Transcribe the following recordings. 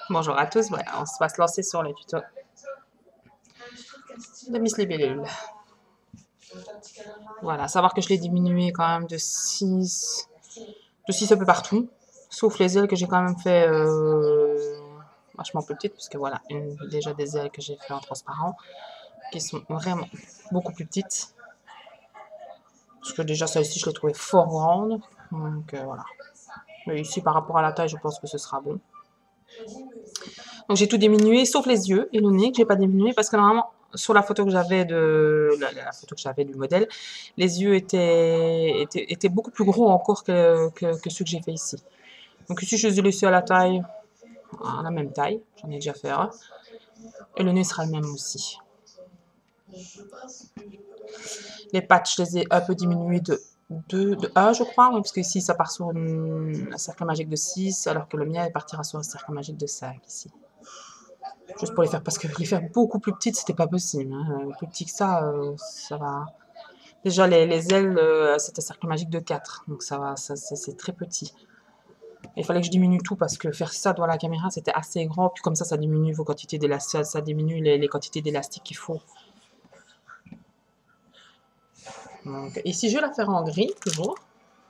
Bonjour à tous, voilà, on va se lancer sur le tuto de Miss Libellule. Voilà, savoir que je l'ai diminué quand même de 6 un peu partout, sauf les ailes que j'ai quand même fait vachement plus petites, parce que voilà, déjà des ailes que j'ai fait en transparent, qui sont vraiment beaucoup plus petites, parce que déjà celle-ci je l'ai trouvée fort grande, donc voilà. Mais ici par rapport à la taille, je pense que ce sera bon. Donc j'ai tout diminué, sauf les yeux et le nez que j'ai pas diminué parce que normalement sur la photo que j'avais de la photo que j'avais du modèle, les yeux étaient beaucoup plus gros encore que ceux que j'ai fait ici. Donc ici je les ai laissés à la taille, à la même taille, j'en ai déjà fait un. Et le nez sera le même aussi. Les pattes, je les ai un peu diminuées de 1, je crois, parce que ici ça part sur un cercle magique de 6, alors que le mien partira sur un cercle magique de 5 ici. Juste pour les faire, parce que les faire beaucoup plus petites, c'était pas possible. Hein. Plus petit que ça va. Déjà, les ailes, c'est un cercle magique de 4, donc ça va, c'est très petit. Il fallait que je diminue tout, parce que faire ça devant la caméra, c'était assez grand, puis comme ça diminue vos quantités d'élastique, ça diminue les quantités d'élastique qu'il faut. Donc, ici, je vais la faire en gris, toujours.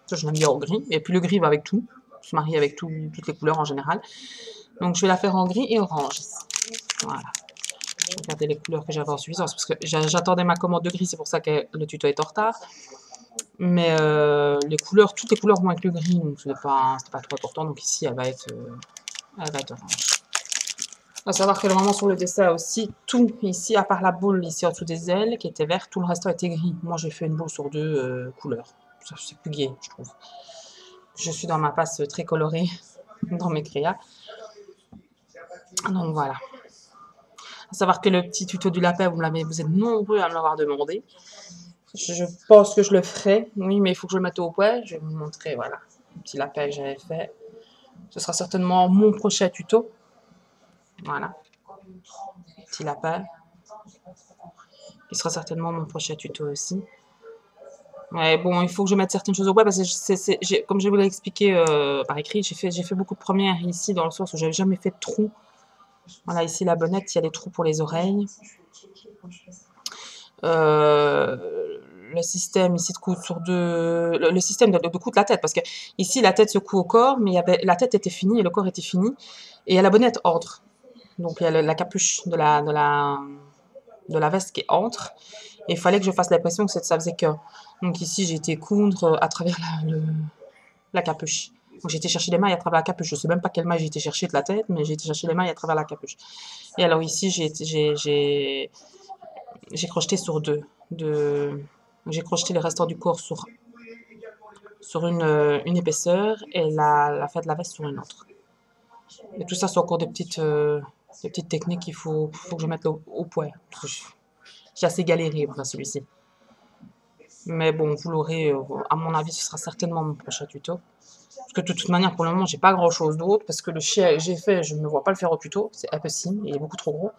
Ça, je l'aime bien en gris, et puis le gris va avec tout. Je se marie avec toutes les couleurs en général. Donc, je vais la faire en gris et orange. Voilà. Regardez les couleurs que j'avais en suffisance, parce que j'attendais ma commande de gris, c'est pour ça que le tuto est en retard. Mais les couleurs, toutes les couleurs vont avec le gris, donc c'était pas trop important. Donc ici, elle va être orange. Il faut savoir que normalement sur le dessin aussi, tout ici, à part la boule ici en dessous des ailes, qui était verte, tout le reste était gris. Moi, j'ai fait une boule sur 2 couleurs. Ça, c'est plus gai, je trouve. Je suis dans ma passe très colorée dans mes créas. Donc voilà. À savoir que le petit tuto du lapin, vous êtes nombreux à me l'avoir demandé. Je pense que je le ferai, oui, mais il faut que je le mette au point. Je vais vous montrer, voilà, le petit lapin que j'avais fait. Ce sera certainement mon prochain tuto. Voilà, petit lapin. Qui sera certainement mon prochain tuto aussi. Ouais, bon, il faut que je mette certaines choses au point parce que, comme je vous l'ai expliqué par écrit, j'ai fait beaucoup de premières ici dans le sens où j'avais jamais fait de trous. Voilà, ici la bonnette, il y a des trous pour les oreilles. Le système ici de coudre sur le système de coudre la tête, parce que ici la tête se coud au corps, mais la tête était finie et le corps était fini, et il y a la bonnette entre. Donc il y a la capuche de la veste qui entre, et il fallait que je fasse l'impression que ça faisait que. Donc ici j'ai été coudre à travers la capuche. Donc j'ai été chercher les mailles à travers la capuche. Je sais même pas quelle maille j'ai été chercher de la tête, mais j'ai été chercher les mailles à travers la capuche. Et alors ici j'ai crocheté sur j'ai crocheté le restant du corps sur une épaisseur et la fin de la veste sur une autre. Et tout ça, c'est encore des petites techniques qu'il faut que je mette au point. J'ai assez galéré pour faire celui-ci. Mais bon, vous l'aurez, à mon avis, ce sera certainement mon prochain tuto. Parce que de toute manière, pour le moment, j'ai pas grand chose d'autre. Parce que le chien que j'ai fait, je ne me vois pas le faire au tuto. C'est impossible, il est beaucoup trop gros.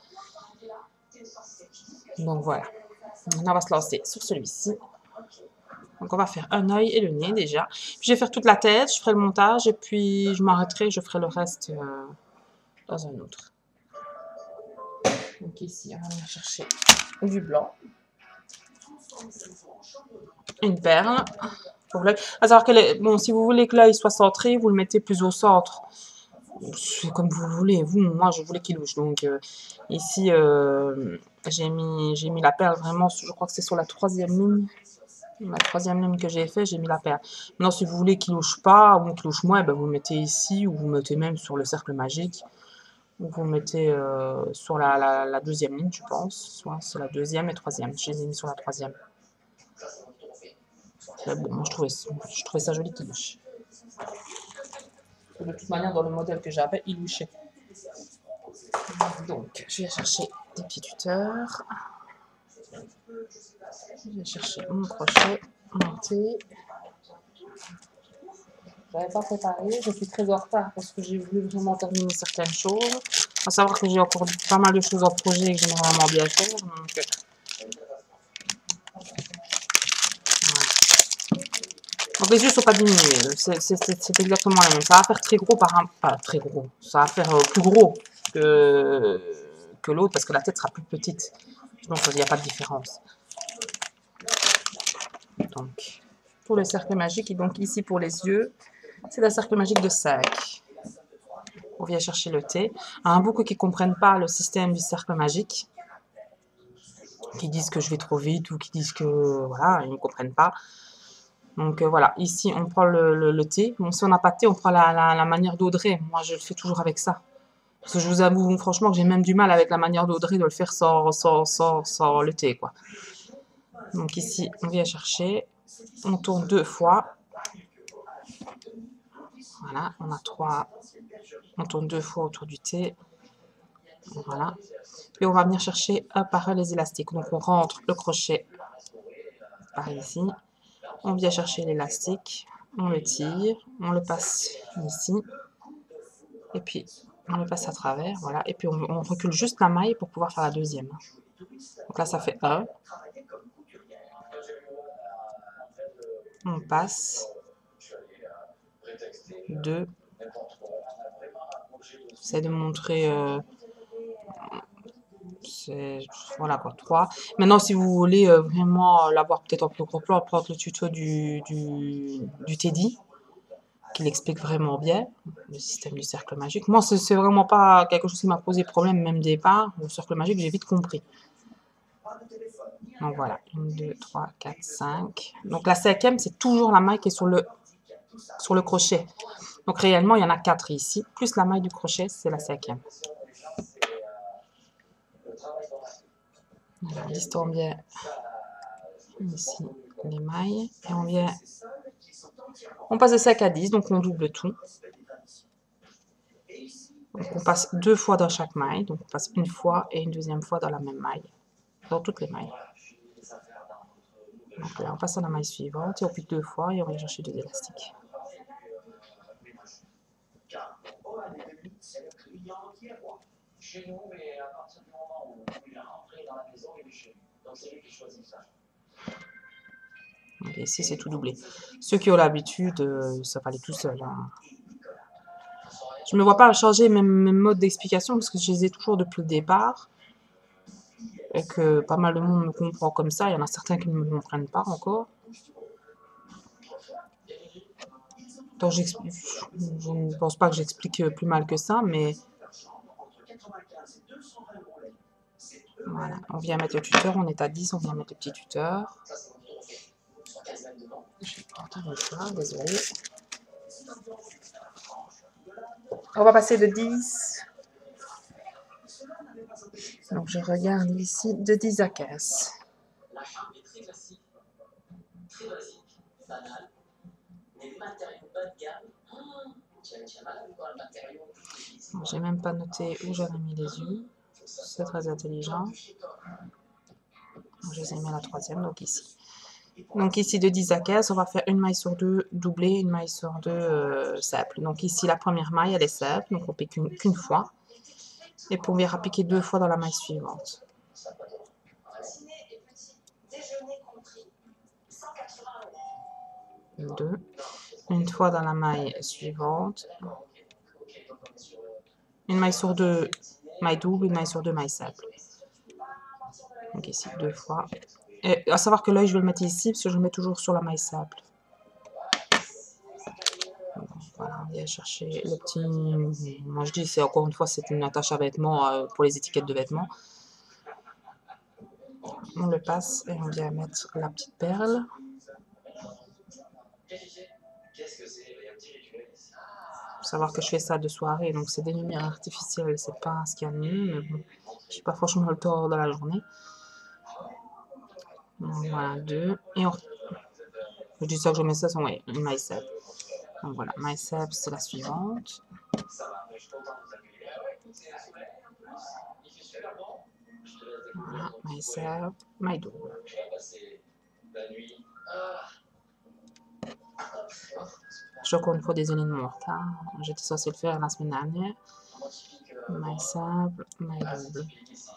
Donc voilà. On va se lancer sur celui-ci. Donc on va faire un œil et le nez déjà. Puis je vais faire toute la tête, je ferai le montage et puis je m'arrêterai, je ferai le reste dans un autre. Donc ici, on va venir chercher du blanc. Une perle. Pour l'œil. À savoir que bon, si vous voulez que l'œil soit centré, vous le mettez plus au centre. C'est comme vous voulez. Moi, je voulais qu'il louche. Donc ici, j'ai mis la perle vraiment, je crois que c'est sur la 3e ligne. La 3e ligne que j'ai fait, j'ai mis la perle. Maintenant, si vous voulez qu'il louche pas ou qu'il louche moins, ben, vous le mettez ici ou vous le mettez même sur le cercle magique. Ou vous le mettez sur la 2e ligne, je pense. Soit sur la 2e et 3e. Je les ai mis sur la 3e. Mais bon, moi, je trouvais ça joli qu'il louche. De toute manière, dans le modèle que j'avais, il louchait. Donc, je vais chercher des petits tuteurs. Je vais chercher mon crochet monté. Je n'avais pas préparé, je suis très en retard parce que j'ai voulu vraiment terminer certaines choses. À savoir que j'ai encore pas mal de choses en projet que j'aimerais vraiment bien faire. Donc Donc les yeux ne sont pas diminués, c'est exactement la même. Ça va faire très gros pas très gros, ça va faire plus gros que l'autre parce que la tête sera plus petite. Donc il n'y a pas de différence. Donc pour le cercle magique, et donc ici pour les yeux, c'est le cercle magique de 5. On vient chercher le thé. Il y en a beaucoup qui ne comprennent pas le système du cercle magique, qui disent que je vais trop vite ou qui disent que voilà, ils ne comprennent pas. Donc voilà, ici on prend le thé. Bon, si on n'a pas de thé, on prend la manière d'Audrey. Moi je le fais toujours avec ça. Parce que je vous avoue franchement que j'ai même du mal avec la manière d'Audrey de le faire sans le thé, quoi. Donc ici on vient chercher, on tourne 2 fois. Voilà, on a 3. On tourne 2 fois autour du thé. Voilà. Et on va venir chercher par les élastiques. Donc on rentre le crochet par ici. On vient chercher l'élastique, on le tire, on le passe ici, et puis on le passe à travers, voilà, et puis on recule juste la maille pour pouvoir faire la deuxième. Donc là ça fait 1, on passe, 2, j'essaie de montrer, voilà quoi, 3. Maintenant si vous voulez vraiment l'avoir peut-être en plus gros plan, prendre le tuto du Teddy, qui l'explique vraiment bien, le système du cercle magique. Moi, c'est vraiment pas quelque chose qui m'a posé problème, même départ. Le cercle magique, j'ai vite compris. Donc voilà, 1, 2, 3, 4, 5. Donc la 5e, c'est toujours la maille qui est sur le crochet. Donc réellement, il y en a 4 ici, plus la maille du crochet, c'est la 5e. Voilà, on distend bien ici les mailles, et on passe de 5 à 10, donc on double tout. Donc on passe 2 fois dans chaque maille, donc on passe une fois et une deuxième fois dans la même maille, dans toutes les mailles. Donc là, on passe à la maille suivante, et on pique 2 fois et on va chercher 2 élastiques. Et ici, c'est tout doublé. Ceux qui ont l'habitude, ça va aller tout seul. Hein. Je ne me vois pas changer mes modes d'explication parce que je les ai toujours depuis le départ. Et que pas mal de monde me comprend comme ça. Il y en a certains qui ne me comprennent pas encore. Donc je ne pense pas que j'explique plus mal que ça, mais voilà. On vient mettre le tuteur, on est à 10, on vient mettre le petit tuteur. Je vais porter le choix, désolé. On va passer de 10. Donc je regarde ici de 10 à 15. J'ai même pas noté où j'avais mis les yeux. C'est très intelligent. Je les ai mis à la 3e, donc ici. Donc ici de 10 à 15, on va faire une maille sur 2 doublée, une maille sur 2 simple. Donc ici la première maille elle est simple, donc on pique qu'une fois. Et puis on viendra piquer 2 fois dans la maille suivante. 2. Une fois dans la maille suivante. Une maille sur 2, maille double, une maille sur 2, maille simple. Donc ici 2 fois. Et à savoir que l'œil je vais le mettre ici parce que je le mets toujours sur la maille simple. Voilà, on vient chercher le petit... Moi je dis, c'est encore une fois, c'est une attache à vêtements pour les étiquettes de vêtements. On le passe et on vient mettre la petite perle. Faut savoir que je fais ça de soirée, donc c'est des lumières artificielles, c'est pas ce qu'il y a de mieux, mais bon, j'ai pas franchement le temps de la journée. Donc, voilà, 2. Et je dis ça que je mets ça, c'est ouais, une maille simple. Donc voilà, maille simple, c'est la suivante. Voilà, maille simple, maille double. Je suis encore une fois désolée de mon retard. J'étais censée le faire la semaine dernière. Maille simple, maille double.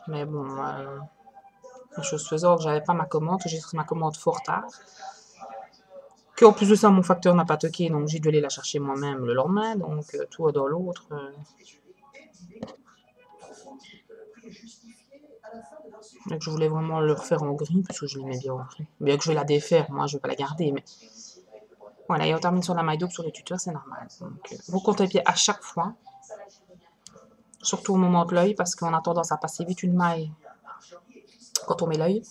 Mais bon, chose faisant, j'avais pas ma commande. J'ai reçu ma commande fort tard. En plus de ça, mon facteur n'a pas toqué, donc j'ai dû aller la chercher moi-même le lendemain. Donc, tout dans l'autre. Donc, je voulais vraiment le refaire en gris, parce que je l'aimais bien en gris. Bien que je vais la défaire, moi, je vais pas la garder. Mais voilà, et on termine sur la maille double sur les tuteurs, c'est normal. Donc, vous comptez bien à chaque fois. Surtout au moment de l'œil, parce qu'on a tendance à passer vite une maille quand on met l'œil.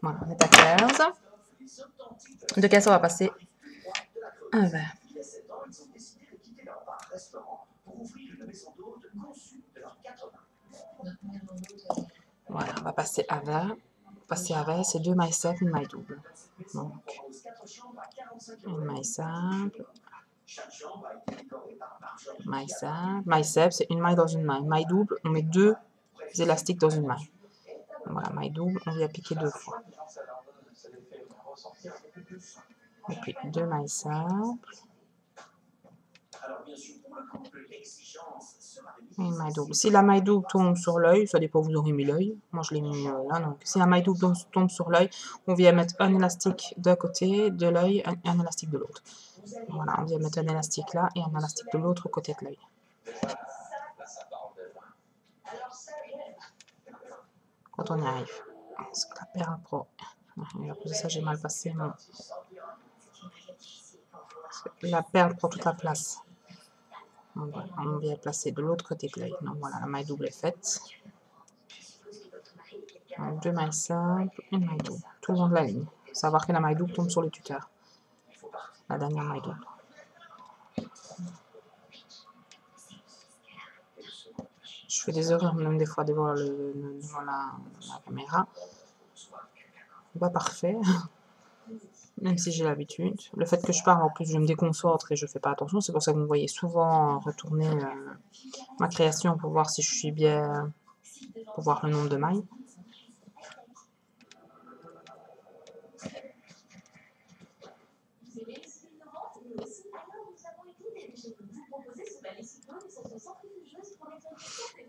Voilà, on est à 15. De 15, on va passer un verre. Voilà, on va passer à 20. Passer à 20, c'est 2 mailles simples, une maille double. Donc, une maille simple. Maille simple. Maille simple, c'est une maille dans une maille. Maille double, on met 2 élastiques dans une maille. Voilà, maille double, on vient piquer 2 fois. Et puis 2 mailles simples. Et une maille double. Si la maille double tombe sur l'œil, ça dépend, vous aurez mis l'œil. Moi, je l'ai mis là. Donc, si la maille double tombe sur l'œil, on vient mettre un élastique d'un côté de l'œil, un élastique de l'autre. Voilà, on vient mettre un élastique là et un élastique de l'autre côté de l'œil. Quand on y arrive. Parce que la perle pro. Et à cause de ça, j'ai mal passé. Non. La perle prend toute la place. On vient placer de l'autre côté de l'œil. Donc voilà, la maille double est faite. Donc, 2 mailles simples, une maille double, tout le long de la ligne. Savoir que la maille double tombe sur le tuteur. La dernière maille double. Je fais des erreurs même des fois devant la caméra. Pas parfait, même si j'ai l'habitude. Le fait que je parle en plus, je me déconcentre et je fais pas attention. C'est pour ça que vous me voyez souvent retourner ma création pour voir si je suis bien, pour voir le nombre de mailles.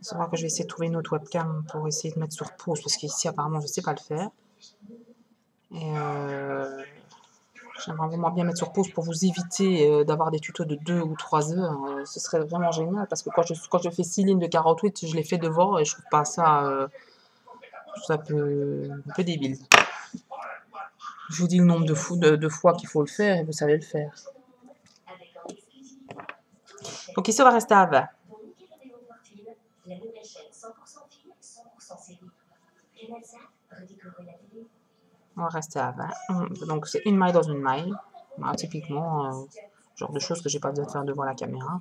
C'est vrai que je vais essayer de trouver une autre webcam pour essayer de mettre sur pause, parce qu'ici apparemment je ne sais pas le faire. Et j'aimerais vraiment bien mettre sur pause pour vous éviter d'avoir des tutos de 2 ou 3 heures. Ce serait vraiment génial, parce que quand je fais 6 lignes de 48, je les fais devant et je trouve pas ça, un peu débile. Je vous dis le nombre de fois qu'il faut le faire et vous savez le faire. Donc ici on va rester à 20. On va rester à 20. Donc c'est une maille dans une maille. Voilà, typiquement, genre de choses que j'ai pas besoin de faire devant la caméra.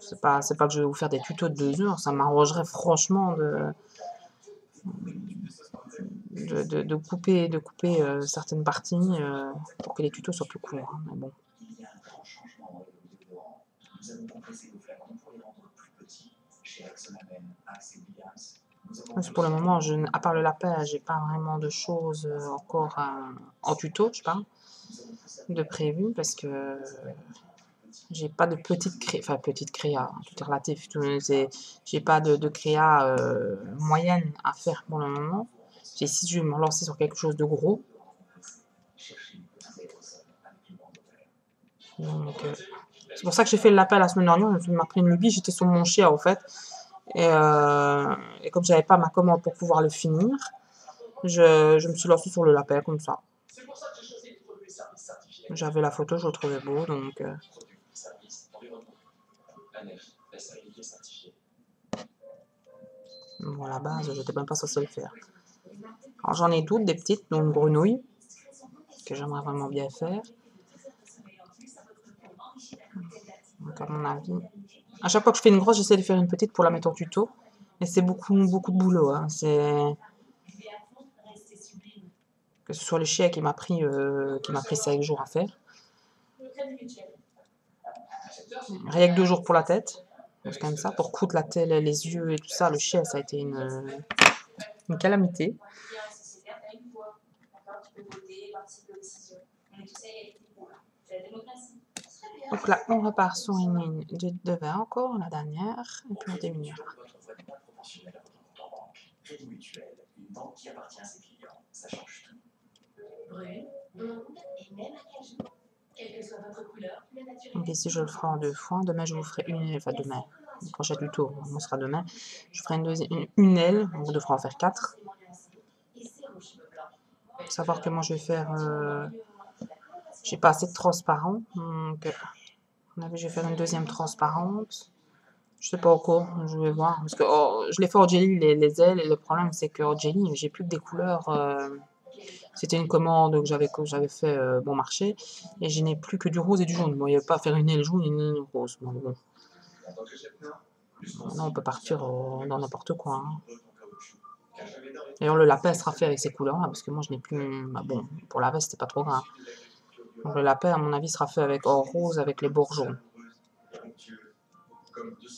C'est pas que je vais vous faire des tutos de 2 heures. Ça m'arrangerait franchement de couper certaines parties pour que les tutos soient plus courts. Hein, mais bon. Pour le moment, à part le lapin, j'ai pas vraiment de choses encore en tuto, je parle, de prévu, parce que j'ai pas de petite créa, tout est relatif, j'ai pas de créa moyenne à faire pour le moment. Si je vais me lancer sur quelque chose de gros. Donc, c'est pour ça que j'ai fait le lapin la semaine dernière, je m'a pris une lubie, j'étais sur mon chien en fait. Et comme j'avais pas ma commande pour pouvoir le finir, je me suis lancée sur le lapin comme ça. J'avais la photo, je le trouvais beau, donc... Bon, à la base, je n'étais même pas censée le faire. Alors j'en ai d'autres, des petites, dont une grenouille, que j'aimerais vraiment bien faire. Donc à mon avis... À chaque fois que je fais une grosse, j'essaie de faire une petite pour la mettre en tuto. Et c'est beaucoup de boulot. Hein. Que ce soit le chien qui m'a pris 5 jours à faire. Rien que 2 jours pour la tête. C'est comme ça. Pour coudre la tête, les yeux et tout ça, le chien, ça a été une calamité. Donc là, on repart sur une ligne de 20 encore, la dernière, et puis on diminuera. Crédit Mutuel, une banque qui appartient à ses clients. Ça change tout. Brune, blonde et même acajou. Quelle que soit votre couleur, le naturel. Donc ici, je le ferai en 2 fois. Demain, je vous ferai une aile. Enfin, demain, quand j'ai du tour, on sera demain. Je ferai une aile. On devra en faire 4. Faut savoir que moi, je vais faire... j'ai pas assez de transparent. Donc, je vais faire une deuxième transparente. Je sais pas encore, je vais voir. Parce que je l'ai fait en jelly, les ailes. Et le problème, c'est qu'en jelly, j'ai plus que des couleurs... c'était une commande que j'avais fait bon marché. Et je n'ai plus que du rose et du jaune. Bon, il n'y avait pas à faire une aile jaune et une aile rose. Bon, bon. Maintenant, on peut partir dans n'importe quoi. Hein. D'ailleurs, le lapin sera fait avec ces couleurs-là, parce que moi, je n'ai plus... Bah, bon, pour la veste, c'était pas trop grave. Donc, le lapin, à mon avis, sera fait avec or rose, avec les bords jaunes.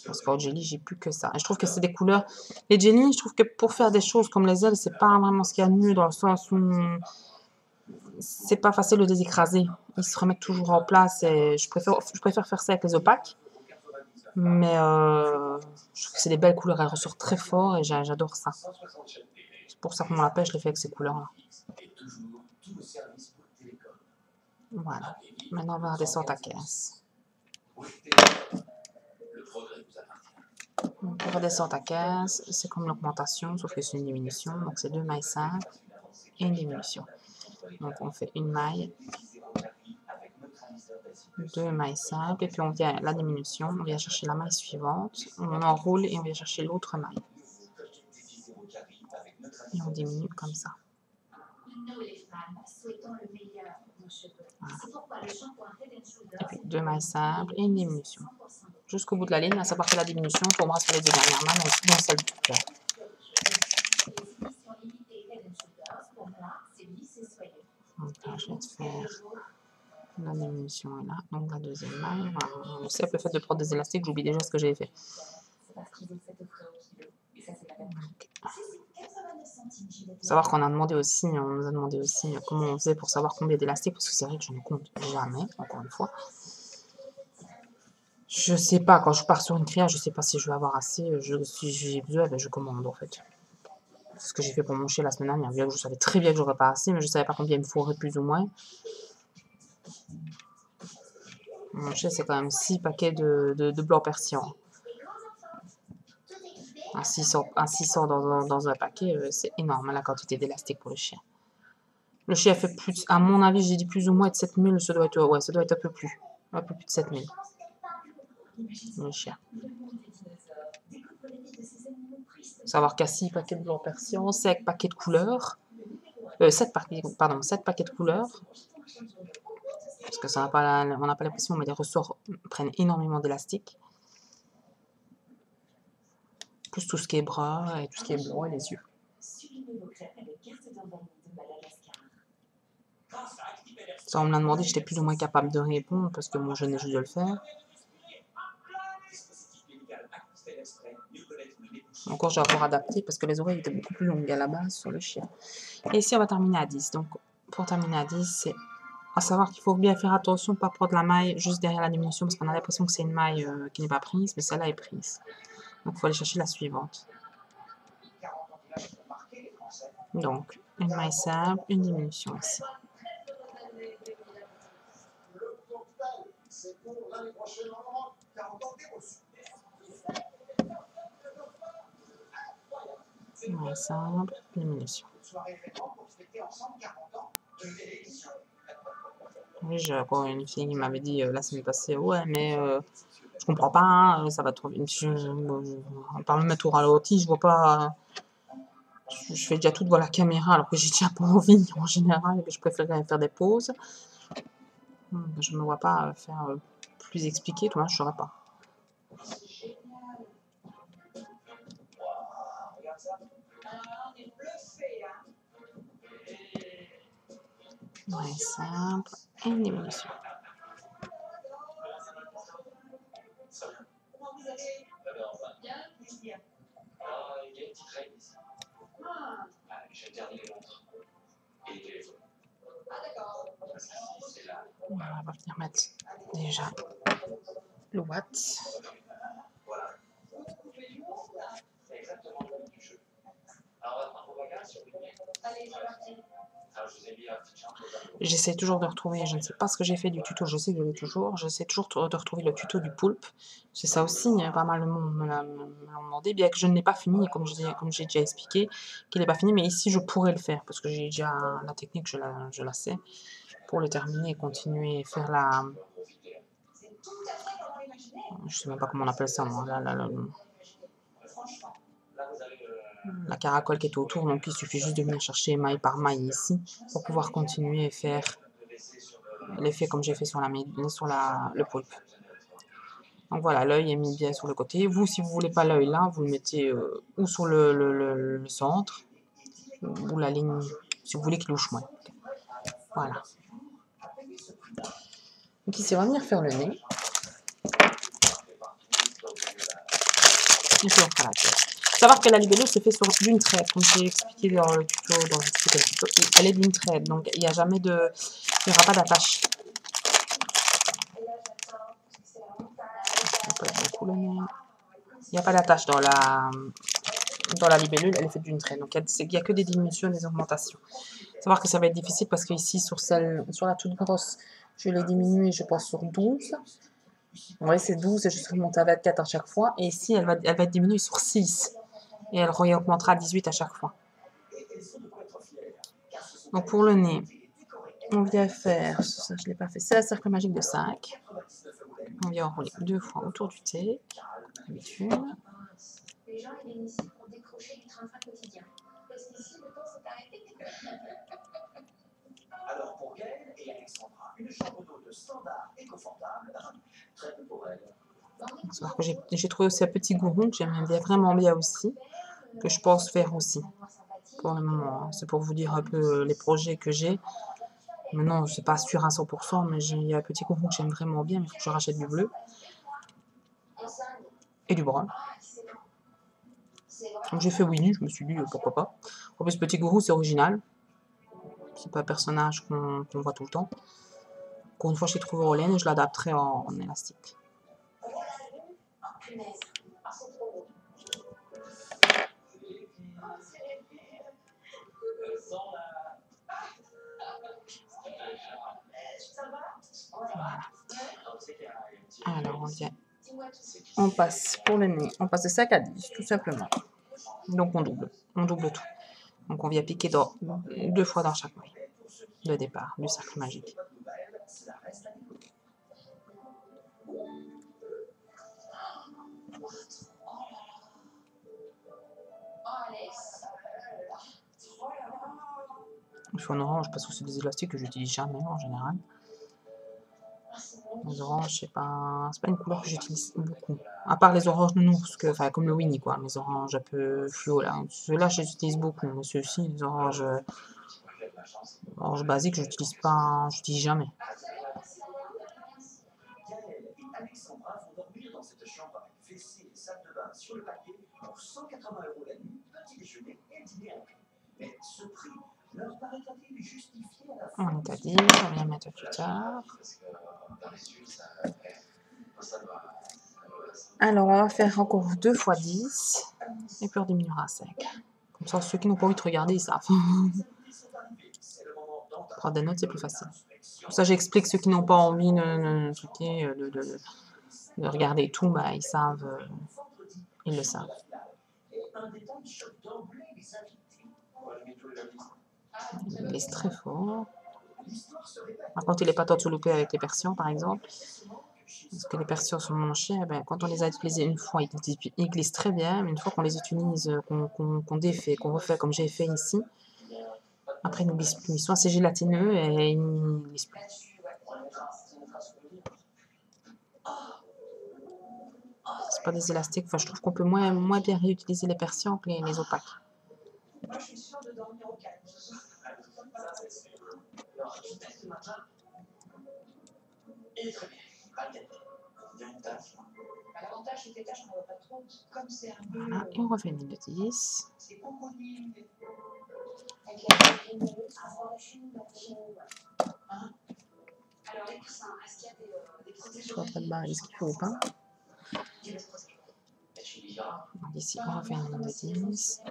Parce qu'en jelly, j'ai plus que ça. Et je trouve que c'est des couleurs... Les jelly, je trouve que pour faire des choses comme les ailes, c'est pas vraiment ce qu'il y a de mieux, dans le sens où... c'est pas facile de les écraser. Ils se remettent toujours en place, et je préfère faire ça avec les opaques. Mais je trouve que c'est des belles couleurs, elles ressortent très fort et j'adore ça. C'est pour ça que mon lapin, je l'ai fait avec ces couleurs-là. Voilà. Maintenant, on va redescendre à 15. Donc, on redescend à 15. C'est comme l'augmentation, sauf que c'est une diminution. Donc, c'est 2 mailles simples et une diminution. Donc, on fait une maille, 2 mailles simples, et puis on vient la diminution, on vient chercher la maille suivante, on enroule et on vient chercher l'autre maille. Et on diminue comme ça. Voilà. Et puis 2 mailles simples et une diminution. Jusqu'au bout de la ligne, à savoir que la diminution tombera sur les 2 dernières mailles, donc dans celle du cœur. Donc là, je vais te faire la diminution est là, donc la deuxième maille. Voilà. On sait le fait de prendre des élastiques, j'oublie déjà ce que j'ai fait. Faut savoir qu'on a demandé aussi, on nous a demandé aussi comment on faisait pour savoir combien d'élastiques, parce que c'est vrai que je ne compte jamais, encore une fois. Je sais pas, quand je pars sur une créa, je sais pas si je vais avoir assez, si j'ai besoin, ben je commande en fait. C'est ce que j'ai fait pour mon chien la semaine dernière, bien que je savais très bien que j'aurais pas assez, mais je savais pas combien il me faudrait plus ou moins. Mon chien, c'est quand même 6 paquets de blanc persillon. Un 600 dans un paquet, c'est énorme la quantité d'élastique pour le chien. Le chien fait plus, à mon avis, j'ai dit plus ou moins de 7000, ça doit être, ouais, ça doit être un peu plus de 7000. Le chien. Faut savoir qu'à 6 paquets de blanc persillon, 5 paquets de couleurs, 7 paquets de couleurs, parce que ça n'a pas on n'a pas l'impression, mais les ressorts prennent énormément d'élastique. Plus tout ce qui est bras et tout ce qui est blanc et les yeux. Ça, on me l'a demandé, j'étais plus ou moins capable de répondre parce que moi, je venais juste de le faire. Encore, j'ai encore adapté parce que les oreilles étaient beaucoup plus longues à la base sur le chien. Et ici, on va terminer à 10. Donc, pour terminer à 10, c'est à savoir qu'il faut bien faire attention de ne pas prendre la maille juste derrière la diminution parce qu'on a l'impression que c'est une maille qui n'est pas prise, mais celle-là est prise. Donc, il faut aller chercher la suivante. Donc, une maille simple, une diminution ici. Maille simple, diminution. Oui, j'ai encore une fille qui m'avait dit la semaine passée, ouais, mais je comprends pas, hein, ça va trop vite. On parle même tour à l'outil, je vois pas. Je fais déjà tout devant la caméra alors que j'ai déjà pas envie en général et que je préfère faire des pauses. Je me vois pas faire plus expliqué, toi, je saurais pas. Ouais, simple et une diminution. On va venir mettre déjà le watt. J'essaie toujours de retrouver, je ne sais pas ce que j'ai fait du tuto, je sais que je l'ai toujours. J'essaie toujours de retrouver le tuto du poulpe. C'est ça aussi, pas mal de monde me l'ont demandé, bien que je ne l'ai pas fini, comme j'ai déjà expliqué, qu'il n'est pas fini, mais ici je pourrais le faire, parce que j'ai déjà la technique, je la sais, pour le terminer et continuer et faire la... Je sais même pas comment on appelle ça, moi, la caracole qui est autour, donc il suffit juste de venir chercher maille par maille ici, pour pouvoir continuer et faire l'effet comme j'ai fait sur le poulpe. Donc voilà, l'œil est mis bien sur le côté. Vous, si vous voulez pas l'œil là, vous le mettez ou sur le centre, ou la ligne, si vous voulez qu'il louche moins. Voilà. Donc ici, on va venir faire le nez. Et puis on fera la tête. Il faut savoir que la libellule se fait sur d'une traite, comme j'ai expliqué dans le tuto, elle est d'une traite, donc il n'y a jamais de... Il n'y aura pas d'attache. Il n'y a pas d'attache dans la libellule, elle est faite d'une traite. Donc il n'y a que des diminutions et des augmentations. Il faut savoir que ça va être difficile parce qu'ici, sur la toute grosse, je l'ai diminuée, je pense, sur 12. Oui, c'est 12 et je suis remontée à 24 à chaque fois. Et ici, elle va être diminuée sur 6. Et elle augmentera à 18 à chaque fois. Donc pour le nez, on vient faire, ça je ne l'ai pas fait, c'est la cercle magique de 5. On vient enrouler 2 fois autour du thé, comme d'habitude. Les gens viennent ici pour décrocher du train-train quotidien. Parce qu'ici, le temps s'est arrêté. Alors pour Gaëlle et Alexandra, une chambre d'hôte standard et confortable, très peu pour elle. Que j'ai trouvé aussi un petit gourou que j'aime bien, vraiment bien aussi, que je pense faire aussi pour le moment. C'est pour vous dire un peu les projets que j'ai. Maintenant, je n'est pas sûr à 100%, mais il y a un petit gourou que j'aime vraiment bien, mais il faut que je rachète du bleu et du brun. Donc j'ai fait Winnie, je me suis dit pourquoi pas. En plus, petit gourou, c'est original. C'est pas un personnage qu'on voit tout le temps. Encore une fois, je l'ai trouvé en laine et je l'adapterai en élastique. Voilà. Alors, on passe pour le nez, on passe de 5 à 10, tout simplement. Donc, on double tout. Donc, on vient piquer 2 fois dans chaque maille de départ du cercle magique. Il faut un orange parce que c'est des élastiques que j'utilise jamais en général. Les oranges, c'est pas une couleur que j'utilise beaucoup. À part les oranges nounours, comme le Winnie, quoi. Les oranges un peu fluo, là. Ceux-là, je les utilise beaucoup. Mais ceux-ci, les oranges basiques, j'utilise pas, j'utilise jamais. Gaëlle et Alexandra vont dormir dans cette chambre avec WC et salle de bain sur le papier pour 180 € la nuit, petit déjeuner et dîner inclus. Mais ce prix leur paraît-il justifié à la fin? On est à 10, on vient mettre plus tard. Alors, on va faire encore 2 fois 10, et puis on diminuera à 5. Comme ça, ceux qui n'ont pas envie de regarder, ils savent. Prendre des notes, c'est plus facile. Pour ça, j'explique ceux qui n'ont pas envie de regarder tout, bah, ils savent, ils le savent. Il glisse très fort. Par contre, il n'est pas tant loupé avec les persians, par exemple. Parce que les persians sont mon chien, ben, quand on les a utilisés une fois, ils glissent très bien. Mais une fois qu'on les utilise, qu'on défait, qu'on refait comme j'ai fait ici, après ils ne glissent plus. Ils sont assez gélatineux et ils ne glissent plus. C'est pas des élastiques. Enfin, je trouve qu'on peut moins bien réutiliser les persians que les opaques. Moi, je suis sûre de dormir au calme. Et très bien. Il y a une tâche. L'avantage, c'est que les tâches, on ne voit pas trop. Comme c'est un peu. Voilà, et on refait une ligne de 10. C'est cocooning. Avec la ligne avant la chine, alors, les coussins, est-ce qu'il y a des coussins? Je vois pas de barre, est-ce qu'il faut ou pas? Donc ici, on refait une ligne de 10.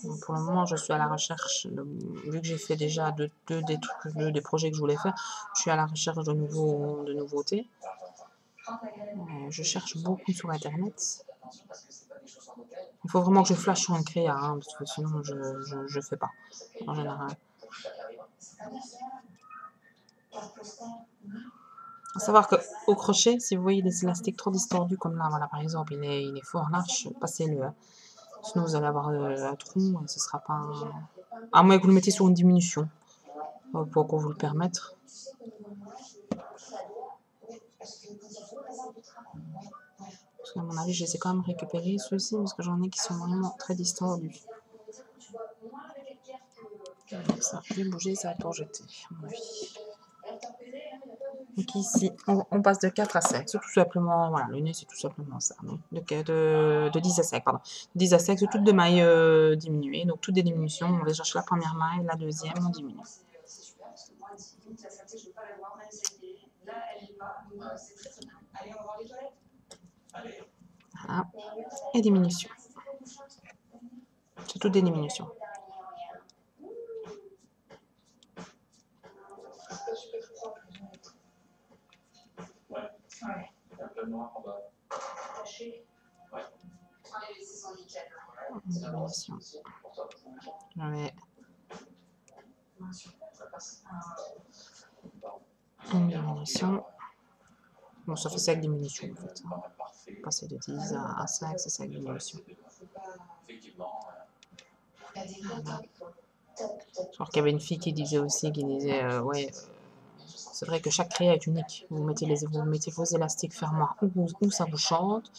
Donc, pour le moment, je suis à la recherche, vu que j'ai fait déjà deux des projets que je voulais faire, je suis à la recherche de nouveautés. Je cherche beaucoup sur Internet. Il faut vraiment que je flash sur un créa, hein, parce que sinon je fais pas, en général. À savoir qu'au crochet, si vous voyez des élastiques trop distordus comme là, voilà, par exemple, il est fort large, passez-le. Hein. Sinon, vous allez avoir un trou et ce sera pas... À moins que vous le mettez sur une diminution, pour qu'on vous le permette. Parce qu'à mon avis, je les ai quand même récupérés, ceux-ci, parce que j'en ai qui sont vraiment très distordus. Donc ça, je vais bouger, ça va être pour jeter, à mon avis. Donc ici, on passe de 4 à 5, c'est tout simplement, voilà, le nez c'est tout simplement ça, donc de 10 à 5, pardon. 10 à 5, c'est toutes des mailles diminuées, donc toutes des diminutions, on va chercher la première maille, la deuxième, on diminue. Voilà, et diminution. C'est toutes des diminutions. Diminution. Ouais. Une diminution. Bon, ça fait 5 diminutions en fait. Passer de 10 à 5, c'est 5 diminutions. Voilà. Genre qu'il y avait une fille qui disait aussi, ouais, c'est vrai que chaque créa est unique. Vous mettez vos élastiques fermoirs où ça vous chante.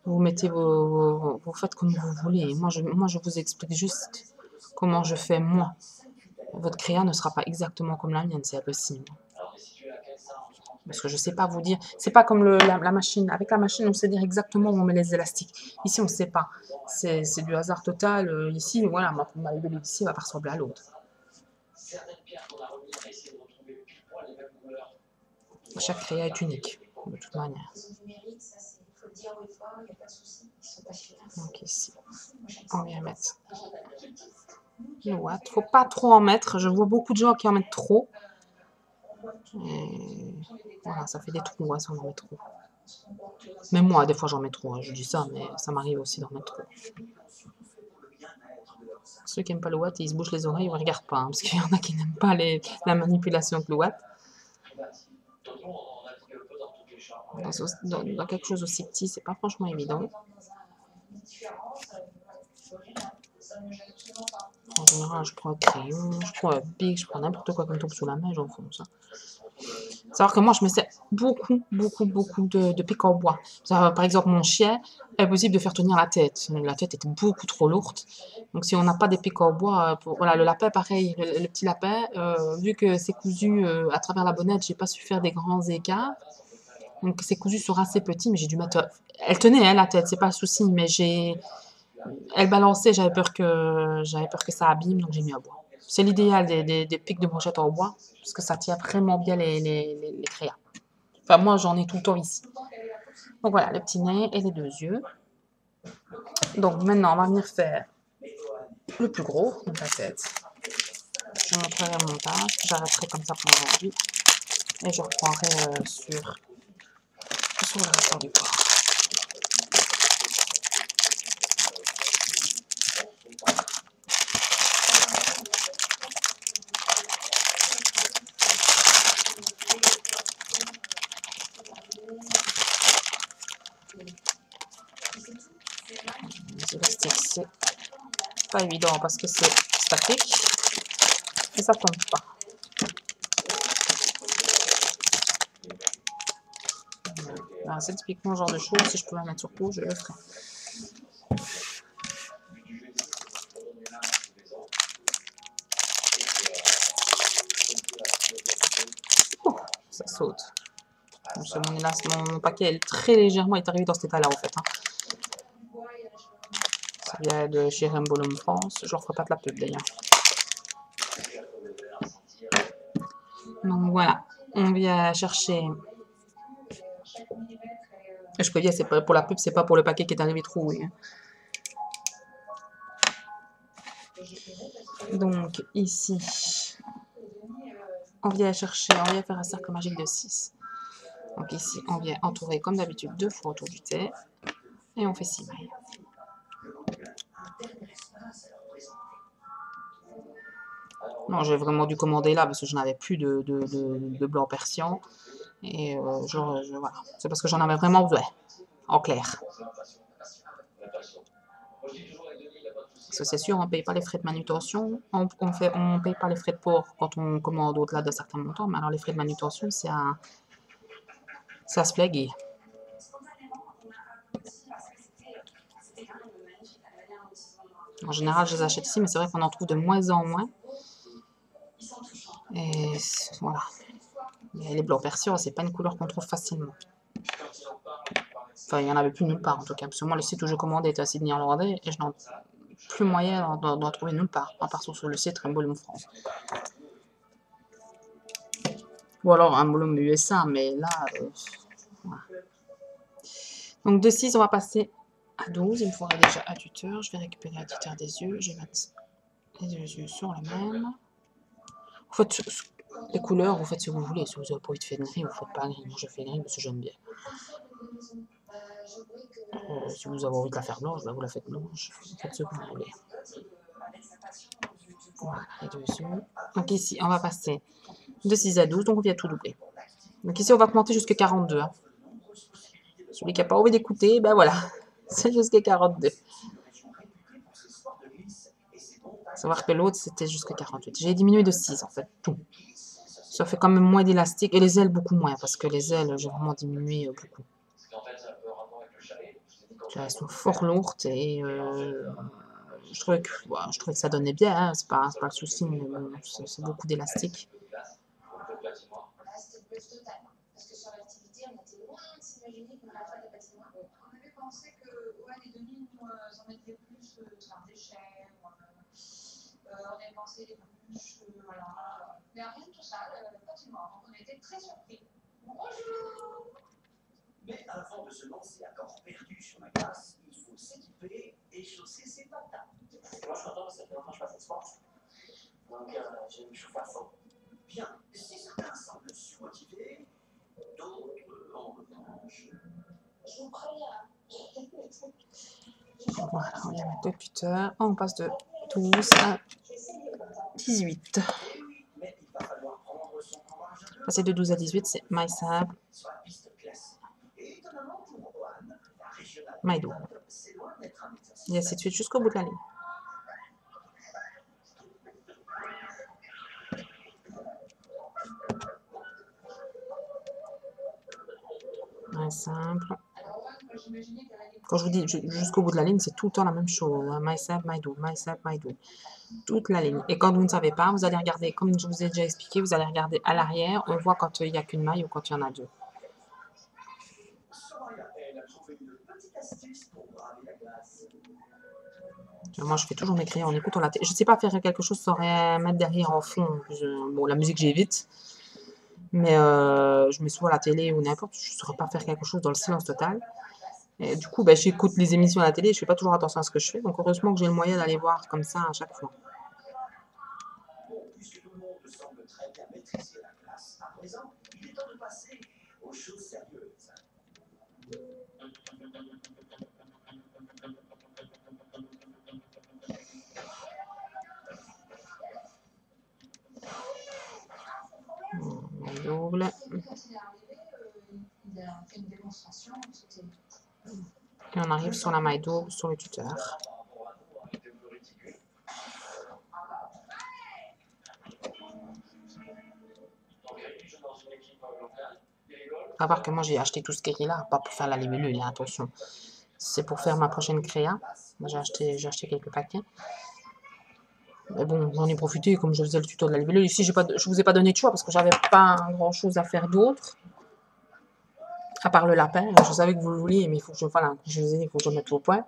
Vous mettez vous faites comme vous voulez. Moi, je vous explique juste comment je fais moi. Votre créa ne sera pas exactement comme la mienne, c'est impossible. Parce que je ne sais pas vous dire. C'est pas comme la machine. Avec la machine, on sait dire exactement où on met les élastiques. Ici, on ne sait pas. C'est du hasard total. Ici, voilà, ma bébé ici va pas ressembler à l'autre. Chaque créa est unique, de toute manière. Donc ici, on vient mettre le watt. Faut pas trop en mettre. Je vois beaucoup de gens qui en mettent trop. Et voilà, ça fait des trous, hein, si on en met trop. Même moi, des fois, j'en mets trop. Hein, je dis ça, mais ça m'arrive aussi d'en mettre trop. Ceux qui n'aiment pas le watt, ils se bouchent les oreilles, ils ne regardent pas. Hein, parce qu'il y en a qui n'aiment pas la manipulation avec le watt. Dans quelque chose aussi petit, c'est pas franchement évident. En général, je prends un crayon, je prends un pic, je prends n'importe quoi qui me tombe sous la main, j'enfonce. Savoir que moi, je me sers beaucoup de pics en bois. Par exemple, mon chien, impossible de faire tenir la tête. La tête est beaucoup trop lourde. Donc, si on n'a pas des pics en bois, voilà, le lapin, pareil, le petit lapin, vu que c'est cousu à travers la bonnette, j'ai pas su faire des grands écarts. Donc, c'est cousu sur assez petit, mais j'ai dû mettre... Elle tenait, hein, la tête, c'est pas le souci, mais elle balançait, j'avais peur que ça abîme, donc j'ai mis en bois. C'est l'idéal des pics de brochette en bois, parce que ça tient vraiment bien les créas. Enfin, moi, j'en ai tout le temps ici. Donc voilà, le petit nez et les deux yeux. Donc maintenant, on va venir faire le plus gros, donc la tête. Je montrerai le montage, j'arrêterai comme ça pour aujourd'hui. Et je reprendrai sur le reste du corps. Les élastiques, c'est pas évident parce que c'est statique et ça tombe pas. Voilà, c'est typiquement le genre de choses, si je pouvais la mettre sur peau, je le ferais. Oh, ça saute. Mon paquet est très légèrement est arrivé dans cet état-là en fait. Hein. Ça vient de chez Rembolum France. Je leur ferai pas de la pub d'ailleurs. Donc voilà, on vient chercher. Je peux dire, c'est pas pour la pub, c'est pas pour le paquet qui est arrivé troué. Hein. Donc ici, on vient chercher, on vient faire un cercle magique de 6. Donc ici, on vient entourer comme d'habitude 2 fois autour du thé et on fait 6 mailles. Non, j'ai vraiment dû commander là parce que je n'avais plus de blanc persian. Et voilà. C'est parce que j'en avais vraiment besoin, en clair. Parce que c'est sûr, on ne paye pas les frais de manutention, on paye pas les frais de port quand on commande au-delà de certains montants, mais alors les frais de manutention, ça se flaguer. En général, je les achète ici, mais c'est vrai qu'on en trouve de moins en moins. Et voilà. Et les blancs persians, c'est pas une couleur qu'on trouve facilement. Enfin, il n'y en avait plus nulle part en tout cas. Parce que moi, le site où je commandais était à Sydney en Hollandais et je n'en plus moyen d'en trouver nulle part, à part sur le site Rainbow France. Ou alors un volume USA, mais là, voilà. Donc de 6, on va passer à 12. Il me faudra déjà un tuteur. Je vais récupérer un tuteur des yeux. Je vais mettre les yeux sur le même. Vous faites les couleurs, vous faites ce que vous voulez. Si vous n'avez pas envie de faire gris, vous ne faites pas gris. Moi, je fais gris parce que j'aime bien. Si vous avez envie de la faire blanche, ben vous la faites blanche. Vous faites ce que vous voulez. Voilà, les deux yeux. Donc ici, on va passer de 6 à 12, donc on vient tout doubler. Donc ici, on va monter jusqu'à 42. Hein. Celui qui n'a pas envie d'écouter, ben voilà, c'est jusqu'à 42. Savoir que l'autre, c'était jusqu'à 48. J'ai diminué de 6, en fait, tout. Ça fait quand même moins d'élastique, et les ailes, beaucoup moins, parce que les ailes, j'ai vraiment diminué beaucoup. Elles sont fort lourdes, et je trouvais que ça donnait bien, hein, c'est pas le souci, mais bon, c'est beaucoup d'élastique. Mais rien de tout ça, effectivement, on était très surpris. Bonjour! Mais avant de se lancer à corps perdu sur la glace, il faut s'équiper et chausser ses patates. Moi, je suis content parce que ça fait longtemps que je fais ce sport. Donc, j'ai une chauffe à fond. Bien, si certains semblent surmotivés, d'autres, en revanche, je vous préviens. Voilà, on vient mettre 2 tuteurs. On passe de 12 à 18. Passer de 12 à 18, c'est maille simple, maille double. Et ainsi de suite jusqu'au bout de la ligne. Maille simple. Quand je vous dis jusqu'au bout de la ligne, c'est tout le temps la même chose. Hein. Maille simple, maille double, maille simple, maille double. Toute la ligne. Et quand vous ne savez pas, vous allez regarder, comme je vous ai déjà expliqué, vous allez regarder à l'arrière. On voit quand il n'y a qu'une maille ou quand il y en a deux. Moi, je fais toujours mes crayons en écoutant la télé. Je ne sais pas faire quelque chose sans rien mettre derrière en fond. Bon, la musique, j'évite. Mais je mets souvent la télé ou n'importe. Je ne saurais pas faire quelque chose dans le silence total. Et du coup, j'écoute les émissions à la télé. Je ne fais pas toujours attention à ce que je fais. Donc, heureusement que j'ai le moyen d'aller voir comme ça à chaque fois. Puisque tout le monde semble très bien maîtriser la classe à présent, il est temps de passer aux choses sérieuses. Double. Et on arrive sur la maille double, sur le tuteur. À part que moi j'ai acheté tout ce qui est là, pas pour faire la libellule, attention. C'est pour faire ma prochaine créa. J'ai acheté quelques paquets. Mais bon, j'en ai profité comme je faisais le tuto de la libellule. Ici, je vous ai pas donné de choix parce que j'avais pas grand chose à faire d'autre. À part le lapin. Je savais que vous le vouliez, mais il faut que il faut que je mette au point.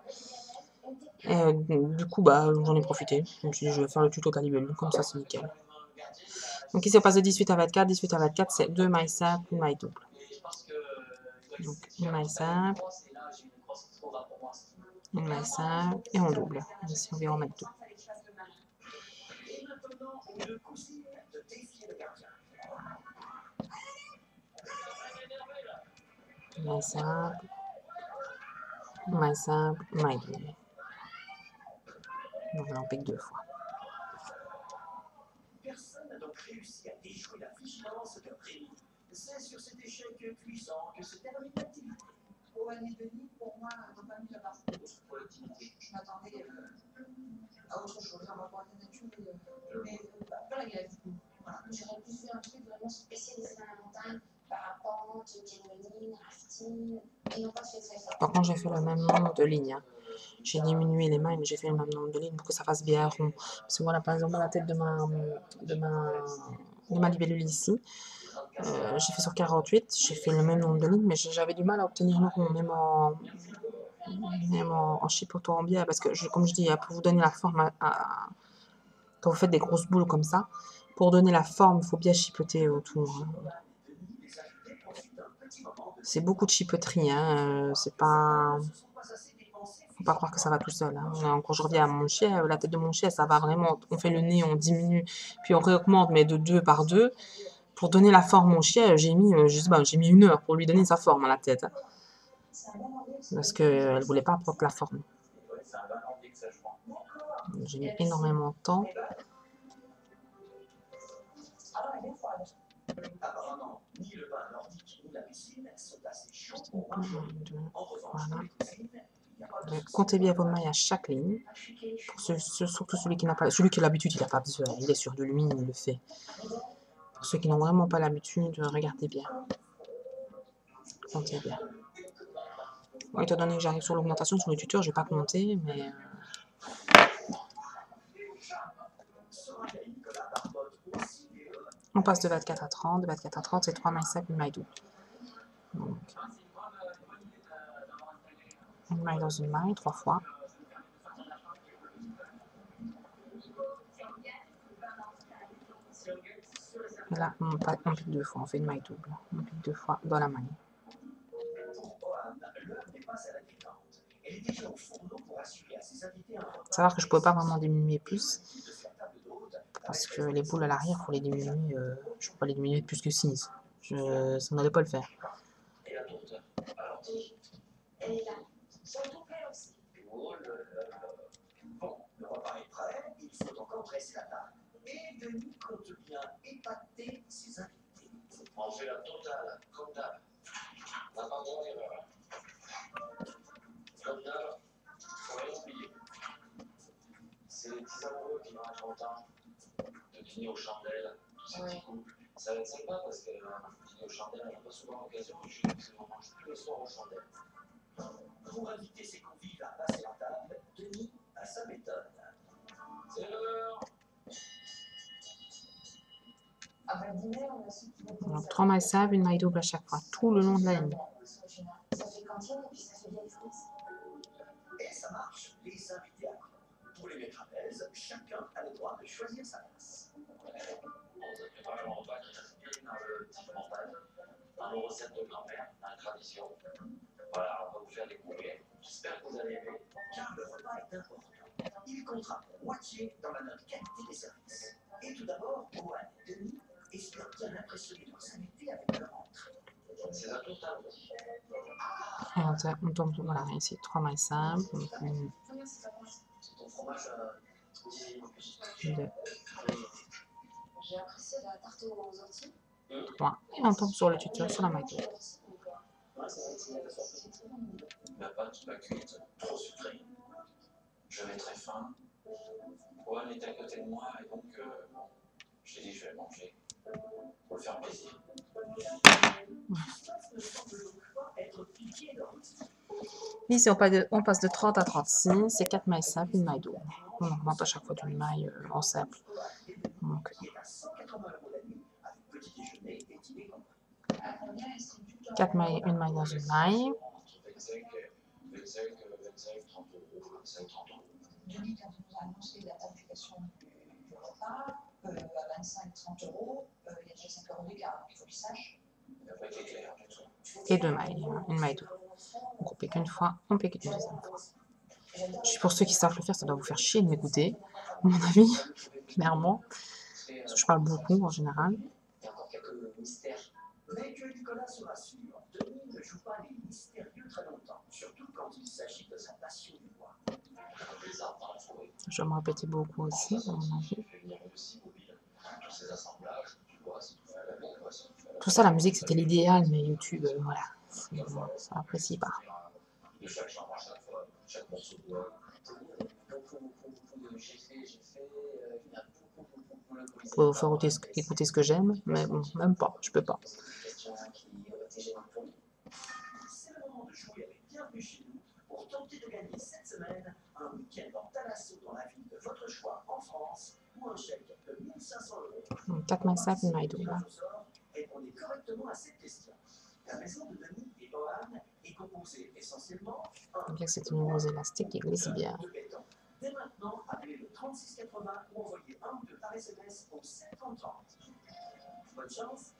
Et, du coup, j'en ai profité. Je me suis dit, je vais faire le tuto de la libellule, comme ça c'est nickel. Donc ici, on passe de 18 à 24. 18 à 24, c'est 2 mailles simples, une maille double. Donc, une maille simple, et on double. Ici, on vient en mettre 2. Apprenant aux deux cousines de défier le gardien. Maille simple, maille simple, maille double. Donc là, on pique 2 fois. Personne n'a donc réussi à déjouer la vigilance de Rémi. C'est sur cet échec puissant que se termine l'activité. Owen et Denis, pour moi, n'ont pas mis la barre haute pour l'activité. Je m'attendais à autre chose, à avoir la nature, mais pas la grève. Voilà. J'aurais plus vu un truc vraiment spécialisé dans la montagne, parapente, canyoning, rafting, et non pas fait très fort. Par contre, j'ai fait le même nombre de lignes. Hein. J'ai diminué les mailles, mais j'ai fait le même nombre de lignes pour que ça fasse bien rond. Parce que voilà, par exemple, la tête de ma libellule ici, j'ai fait sur 48, j'ai fait le même nombre de lignes, mais j'avais du mal à obtenir le rond, même en chipotant en biais, parce que, comme je dis, pour vous donner la forme, quand vous faites des grosses boules comme ça, pour donner la forme, il faut bien chipoter autour. Hein. C'est beaucoup de chipoterie, hein. C'est pas... Faut pas croire que ça va tout seul. Hein. Quand je reviens à mon chien, la tête de mon chien, ça va vraiment. On fait le nez, on diminue, puis on réaugmente, mais de 2 par 2. Pour donner la forme au chien, j'ai mis, je sais pas, j'ai mis 1 heure pour lui donner sa forme à la tête. Hein. Parce qu'elle voulait pas prendre la forme. J'ai mis énormément de temps. Apparemment, ni le bain nordique ni la piscine sont assez chauds pour marcher. En revanche, Voilà. dans les cuisines, il n'y a pas de Comptez bien vos mailles à chaque ligne. Pour surtout celui qui n'a pas, celui qui a l'habitude, il n'a pas besoin. Il est sur de l'humide, il le fait. Pour ceux qui n'ont vraiment pas l'habitude, regardez bien. Comptez bien. Bon, étant donné que j'arrive sur l'augmentation sur le tuteur, je n'ai pas compté, mais on passe de 24 à 30. De 24 à 30, c'est 3 mailles simples, une maille double. Donc, une maille dans une maille, 3 fois. Et là, on pique 2 fois, on fait une maille double. On pique 2 fois dans la maille. Savoir que je ne pouvais pas vraiment diminuer plus. Parce que les boules à l'arrière, il faut les diminuer. Je ne peux pas les diminuer de plus que 6. Ça n'allait pas le faire. Bon, le repas est prêt, il faut encore dresser la table. Et Denis compte bien épater ses invités. On fait la totale, comme d'hab. On n'a pas droit à l'erreur. Comme d'hab, il faut rien oublier. C'est les petits amoureux qui vont être contents de dîner aux chandelles, tous ces petits couples. Ça va être sympa parce que dîner aux chandelles, on n'a pas souvent l'occasion. Je sais qu'on mange tous les soirs aux chandelles. Pour inviter ses convives à passer la table, Denis a sa méthode. C'est l'heure. Donc, 3 mailles simples, une maille double à chaque fois, tout le long de la ligne. Ça fait cantine et puis ça fait bien France. Et ça marche, les invités à pour les mettre à l'aise, chacun a le droit de choisir sa place. On a préparé un repas qui reste bien dans le type mental, dans nos recettes de grand-mère, dans la tradition. Voilà, on va vous faire découvrir. J'espère que vous allez aimer, car le repas est important. Il comptera pour moitié dans la note qualité des services. Et tout d'abord, Owen et Denis espèrent bien impressionner leurs invités avec leur entrée. C'est la totale aussi. Et on tombe, voilà, ici, 3 mailles simples. C'est ton fromage Deux, J'ai apprécié la tarte aux orties. 3. Et on tombe sur le tuteur, sur la maille double. La pâte pas cuite, trop sucrée. Je vais très faim. Owen est à côté de moi et donc j'ai dit je vais manger pour le faire plaisir. Ici, on passe de 30 à 36, c'est 4 mailles simples, une maille double. On augmente à chaque fois d'une maille en simple. Donc, 4 mailles, une maille dans une maille. 25, 30 euros, 25, 30 euros. Denis, quand on nous a annoncé la tarification du repas, à 25-30 euros, il y a déjà 5 euros d'écart, il faut qu'il sache. Et 2 mailles, une maille double. Donc on pique une fois, on pique une deuxième fois. Pour ceux qui savent le faire, ça doit vous faire chier de m'écouter, à mon avis, clairement. Parce que je parle beaucoup en général. Mais que Nicolas se rassure, Denis ne joue pas les mystérieux très longtemps, surtout quand il s'agit de sa passion du bois. Je vais me répéter beaucoup aussi, à mon avis. Tout ça, la musique, c'était l'idéal, mais YouTube, voilà, ça apprécie pas. Faut faire écouter ce que j'aime, mais bon, même pas, je peux pas. C'est le moment de jouer avec Bienvenue chez nous pour tenter de gagner cette semaine un week-end en Thalasso dans la ville de votre choix en France ou un chèque de 1 500 €. Cut myself in my door. Répondez correctement à cette question. La maison de Denis et Johan est composée essentiellement Bien que c'est une rose élastique qui glisse bien. de béton. Dès maintenant, appelez le 3680 ou envoyez un ou deux par SMS au 730. Bonne chance.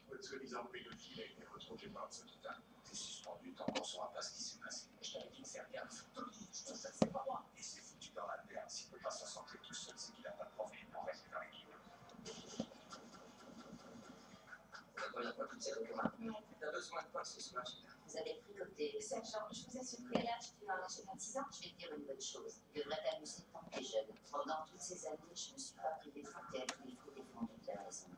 Votre soi-disant pédophile a été retrouvé mort ce matin. C'est suspendu tant qu'on ne saura pas ce qui s'est passé. Je t'avais dit de faire gaffe. Ça, c'est pas moi. Et c'est foutu dans la merde. S'il ne peut pas s'en sortir tout seul, c'est qu'il n'a pas de profil pour rester dans l'équipe. On n'a pas toutes ces documents. T'as besoin de quoi ce match? Vous avez pris comme des sergents. Je vous assure que là, tu vas chez 26 ans. Je vais te dire une bonne chose. Tu devrais t'amuser tant que tu es jeune. Pendant toutes ces années, je ne me suis pas privé de foutre à tous les fruits défendus de la raison.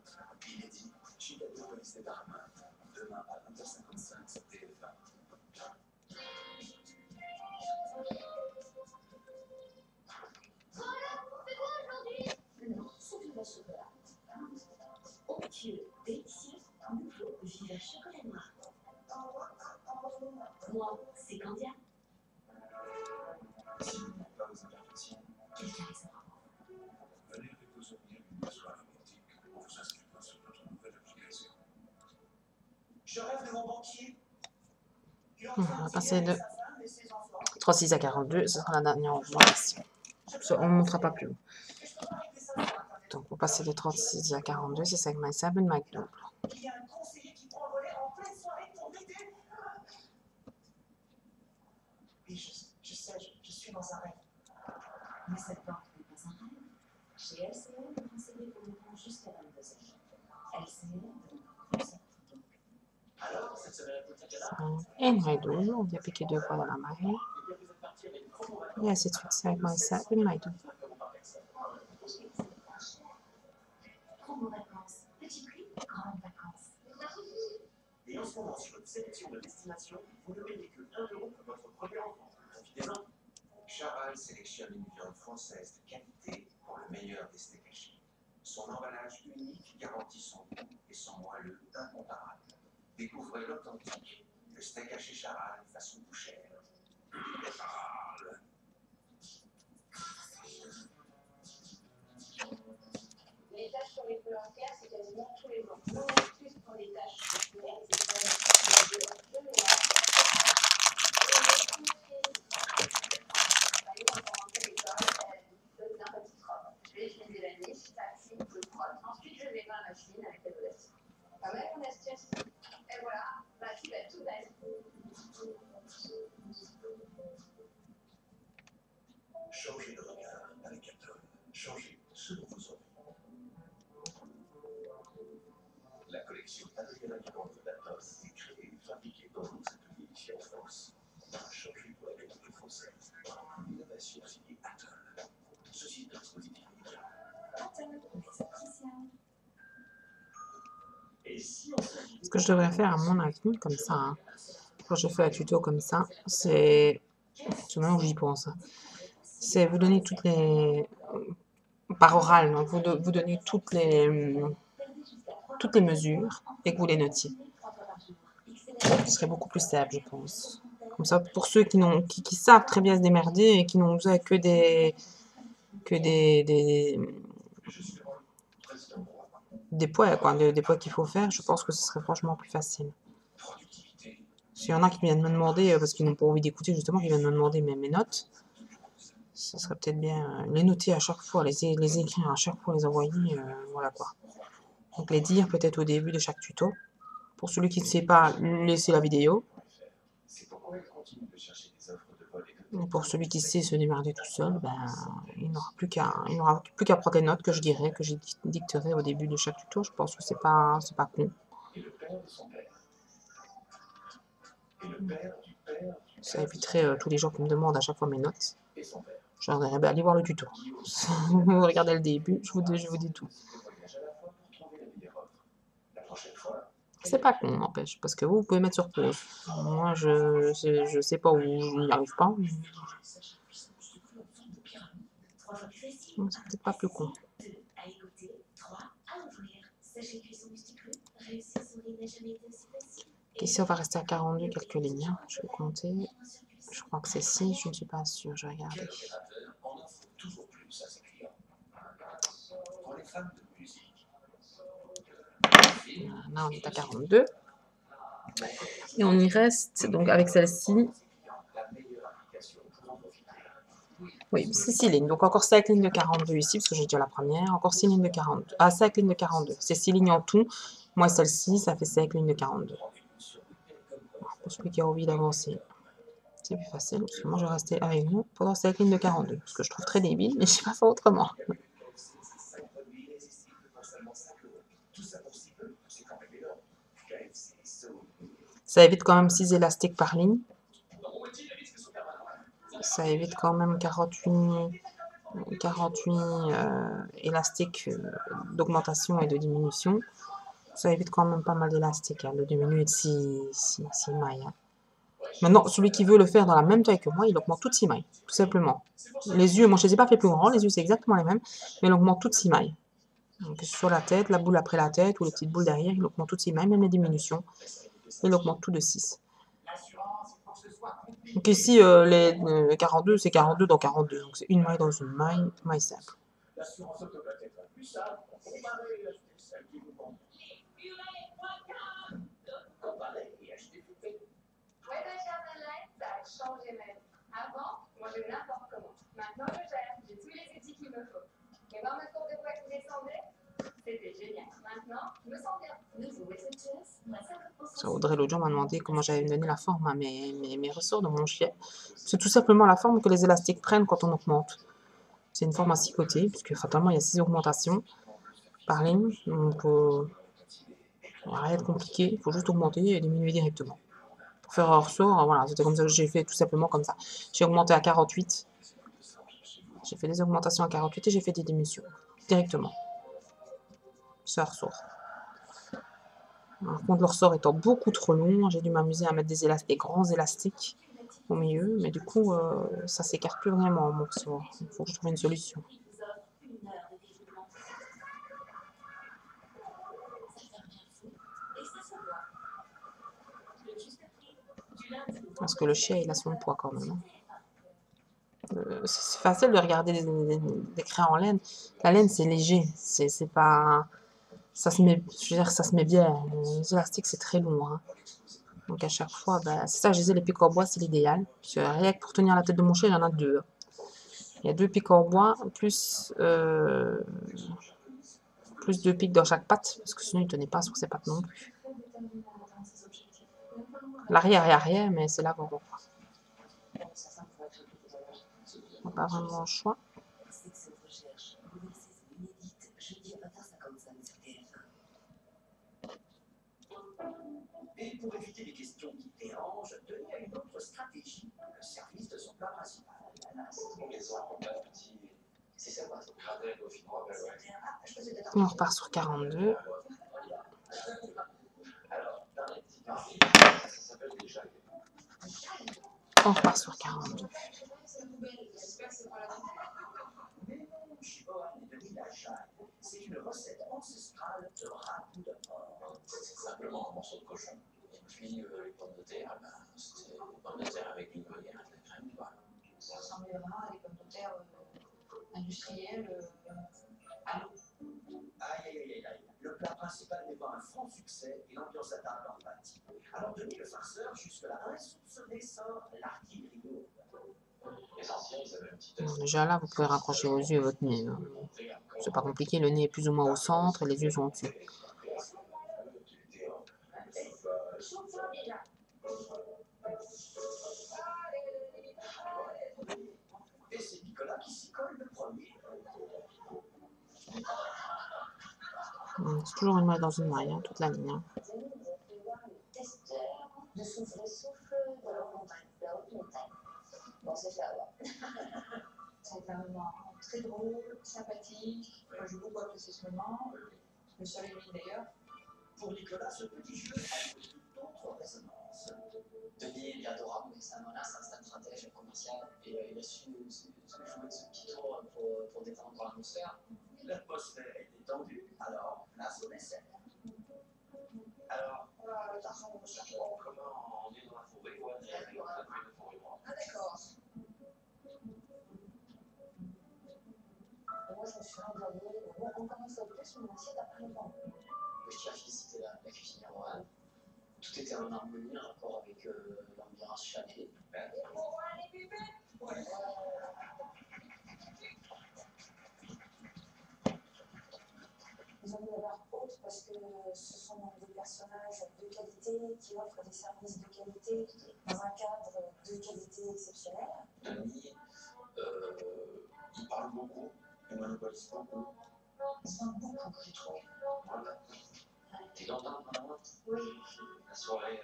Il est dit, Chicago Police Department. Demain à 20h55, c'est TF1. Non, c'est du lait chocolat. Onctueux, délicieux, nouveau Viva chocolat noir. Moi, c'est Candia. Si vous n'êtes pas vos imperfections, Quelqu'un les aura. Venez avec vos souvenirs d'une soirée mythique en vous inscrivant sur notre nouvelle application. je rêve de mon banquier. On va passer de 36 à 42, ce sera la dernière question. On ne montera pas plus haut. Donc, on va passer de 36 à 42, c'est Segment 7, Mike Double. Il y a un conseiller qui prend le relais en pleine soirée pour m'aider. Oui, je sais, je suis dans un rêve. Mais cette banque n'est pas un rêve. Chez LCL, le conseiller pour nous prendre jusqu'à 22h. LCL, donc, Alors, cette semaine, Et Mike Double, on vient piquer 2 fois dans la maille. Et ainsi de suite, Segment 7, Mike Double. promo vacances. Petit prix, grandes vacances. Et en ce moment, sur une sélection de destinations, vous ne payez que 1 € pour votre premier enfant. Profitez-en. Charal sélectionne une viande française de qualité pour le meilleur des steaks hachés. Son emballage unique garantit son goût et son moelleux incomparable. Découvrez l'authentique, le steak haché Charal façon bouchère. Charal. Les tâches sur les feux entières, c'est quasiment tous les jours. Mon excuse pour les tâches populaires, c'est pas de ménage. Je vais utiliser la niche, taxi, je frotte. Ensuite, je mets dans la machine avec la molette. Pas mal mon astuce. Et voilà, bah tu vas tout mettre. Changez de regard avec Atom. Changez selon vos envies. La collection Adriana Vivante d'Atos est créée et fabriquée dans nos ateliers ici en France. Changez pour la qualité française. Une innovation signée Atom. Ceci est un dispositif médical. Attends, c'est spécial. Et si on s'agit Ce que je devrais faire, à mon avis, comme ça, hein, quand je fais un tuto comme ça, c'est maintenant que j'y pense, hein, c'est vous donner toutes les par oral, hein, vous donner toutes les mesures et que vous les notiez. Ce serait beaucoup plus simple, je pense. Comme ça, pour ceux qui savent très bien se démerder et qui n'ont besoin que des poids, quoi, des poids qu'il faut faire, je pense que ce serait franchement plus facile. S'il y en a qui viennent me demander, parce qu'ils n'ont pas envie d'écouter justement, qui viennent me demander mes notes, ça serait peut-être bien les noter à chaque fois, les écrire à chaque fois, les envoyer, voilà quoi. Donc les dire peut-être au début de chaque tuto. Pour celui qui ne sait pas, laissez la vidéo. C'est pourquoi elle continue de chercher des offres de vol et de Et pour celui qui sait se démerder tout seul, ben, il n'aura plus qu'à prendre les notes que je dirai, que je dicterai au début de chaque tuto. Je pense que c'est pas con. Et le père de son père. Et le père du père du Ça père éviterait tous les gens qui me demandent à chaque fois mes notes. et son père. Je leur dirais, ben, allez voir le tuto. Vous regardez le début, je vous dis tout. Deux voyages à la fois pour trouver la meilleure offre. La prochaine fois, C'est pas con, n'empêche, parce que vous pouvez mettre sur pause. Moi, je sais pas où je n'y arrive pas. C'est peut-être pas plus con. À écouter, 3 à ouvrir. Sachez cuisson musticule, réussir son lit n'a jamais été aussi facile. Ici, on va rester à 42 quelques lignes. Hein. Je vais compter. Je crois que c'est 6, je ne suis pas sûre, je vais regarder. Quel opérateur en offre toujours plus à ses clients? Pour les fans de musique. Là, on est à 42. Et on y reste, donc avec celle-ci. La meilleure application pour en profiter. Oui, c'est 6 lignes. Donc encore 5 lignes de 42 ici, parce que j'ai déjà la première. Encore 6 lignes de 42. Ah, 5 lignes de 42. C'est 6 lignes en tout. Moi, celle-ci, ça fait 5 lignes de 42. Pour celui qui a envie d'avancer, c'est plus facile. Parce que moi, je vais rester avec vous pendant 5 lignes de 42. Ce que je trouve très débile, mais je ne sais pas faire autrement. Ça évite quand même 6 élastiques par ligne. Ça évite quand même 48 élastiques d'augmentation et de diminution. Ça évite quand même pas mal d'élastiques, hein, de diminuer de 6 mailles. Hein. Maintenant, celui qui veut le faire dans la même taille que moi, il augmente toutes 6 mailles, tout simplement. Les yeux, moi je ne les ai pas fait plus grands, les yeux c'est exactement les mêmes, mais il augmente toutes 6 mailles. Donc sur la tête, la boule après la tête ou les petites boules derrière, il augmente toutes 6 mailles, même les diminutions. Il augmente tout de 6. Donc ici, les 42, c'est 42 dans 42. Donc c'est une maille dans une maille, maille simple. l'assurance auto doit être la plus simple pour comparer et acheter celle qui vous convient. Comparer et acheter tout fait. Ouais, ben, cher Madeleine, ça a changé même. Avant, moi, je n'importe comment. Maintenant, je gère. J'ai tous les outils qu'il me faut. Et voir mes cours de poids qui descendaient, c'était génial. Maintenant, je me sens bien. Nouveau SHS, moins 50%. Ça, Audrey l'autre jour m'a demandé comment j'allais me donner la forme à mes ressorts de mon chien. C'est tout simplement la forme que les élastiques prennent quand on augmente. C'est une forme à 6 côtés, puisque fatalement il y a 6 augmentations par ligne. Donc rien de compliqué, il faut juste augmenter et diminuer directement. Pour faire un ressort, voilà, c'était comme ça que j'ai fait, tout simplement comme ça. J'ai augmenté à 48. J'ai fait des augmentations à 48 et j'ai fait des diminutions directement. C'est un ressort. Par contre, le ressort étant beaucoup trop long, j'ai dû m'amuser à mettre des grands élastiques au milieu, mais du coup, ça s'écarte plus vraiment mon ressort. Il faut que je trouve une solution. Il vous offre 1 heure de déroulement. Ça fait bien fou. Et ça se voit. Le juste prix du lundi au Parce que le chien, il a son poids quand même. Hein. C'est facile de regarder des craies en laine. La laine, c'est léger. C'est pas... Ça se met, je veux dire, ça se met bien. Les élastiques, c'est très long. Hein. Donc à chaque fois, ben, c'est ça, je disais, les pics en bois, c'est l'idéal. Parce que rien que pour tenir la tête de mon chien, il y en a 2. Il y a 2 pics en bois, plus 2 pics dans chaque patte, parce que sinon, il ne tenait pas sur ses pattes non plus. L'arrière et arrière, mais c'est l'avant. On n'a pas vraiment le choix. C'est que cette recherche, nouvelle saison inédite, jeudi à 20h55 sur TF1. Et pour éviter les questions qui dérangent, Denis a une autre stratégie, le service de son plat principal. On repart sur 42. On repart sur 42. Mais non, Chiboan et Denis la chaîne, c'est une recette ancestrale de ragoût de porc. C'est simplement un morceau de cochon. Et puis les pommes de terre, ben, c'était des pommes de terre avec une gruyère et de la crème. Voilà. Ça ressemblait vraiment à des pommes de terre industrielles à l'eau. Aïe, aïe, aïe, aïe. Le plat principal n'est pas un franc succès et l'ambiance à table en pâtit. Alors Denis le farceur, jusque-là insoupçonné, sort l'artillerie lourde. Les anciens, ils avaient un petit Bon, déjà là, vous pouvez raccrocher vos yeux et votre nez. Hein. C'est pas compliqué, le nez est plus ou moins au centre et les yeux sont au-dessus. C'est toujours une maille dans une maille, hein, toute la ligne. Hein. Testeur de souffle de la haute montagne. Bon, c'est ça, alors. C'est un moment très drôle, sympathique. Moi, j'ai beaucoup apprécié ce moment. Le seul ami d'ailleurs. Pour Nicolas, ce petit jeu a eu d'autres résonances. Denis est adorable, mais c'est un stratège commercial. Et il a su jouer ce petit tour pour détendre l'atmosphère. L'atmosphère est détendue, alors place au dessert. Alors, comment on est dans la forêt, quoi, on est en train de faire une forêt noire. Ah, d'accord. Moi, je me suis régalée. On commence à plus mon assiette après le vent. Je tiens à féliciter la cuisinière Rohan. Tout était en harmonie, en rapport avec l'ambiance chanée. Ils ont mis la barre haute parce que ce sont des personnages de qualité qui offrent des services de qualité dans un cadre de qualité exceptionnelle. Denis, il parle beaucoup, il monopolise beaucoup. Ils sont beaucoup, j'ai trouvé. Voilà. T'es content, madame? Oui. La soirée.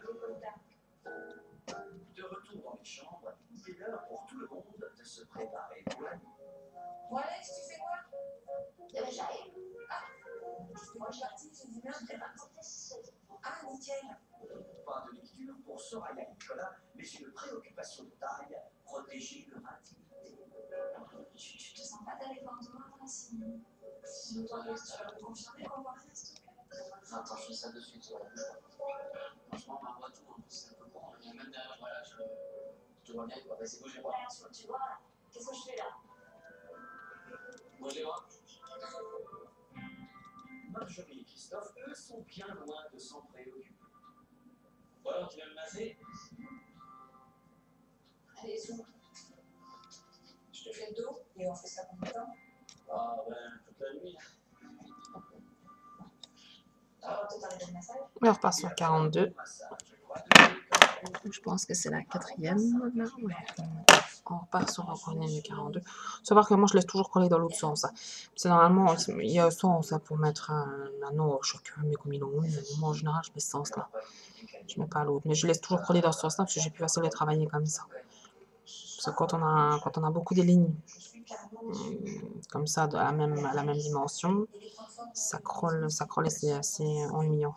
De retour dans les chambres, il est l'heure pour tout le monde de se préparer pour la nuit. Bon, Alex, tu fais quoi? J'arrive. Moi, je suis partie, j'ai dit merde, Ah, nickel. Pas de lecture pour Soraya et Nicolas, mais une préoccupation de taille, protéger leur intimité. Je te sens pas d'aller voir demain, Francine. Si toi, tu vas me confirmer qu'on va rien, s'il te plaît. Attends, je fais ça de suite. Franchement, ma voix, tout, c'est un peu bon. Et même derrière, voilà, je vois bien, quoi. Bah, c'est bougez pas. Tu vois, qu'est-ce que je fais là? Bougez pas. Marjorie et Christophe, eux, sont bien loin de s'en préoccuper. Bon, alors, tu viens me masser? Allez, zoom. Je te fais le dos et on fait ça combien de temps? Ah, ben, toute la nuit. Alors, toi, t'arrêtes le massage? On repart sur 42. Je pense que c'est la 4e maintenant. Ouais. On repart sur encore une de 42. Savoir que moi je laisse toujours coller dans l'autre sens. C'est normalement, il y a un sens pour mettre un anneau, je sais que mais comme ils l'ont mis, moi en général je mets ce sens là. Je mets pas l'autre. Mais je laisse toujours coller dans ce sens là parce que j'ai plus facile de travailler comme ça. Parce que quand on a beaucoup de lignes comme ça à la même dimension, ça crolle et c'est assez ennuyant.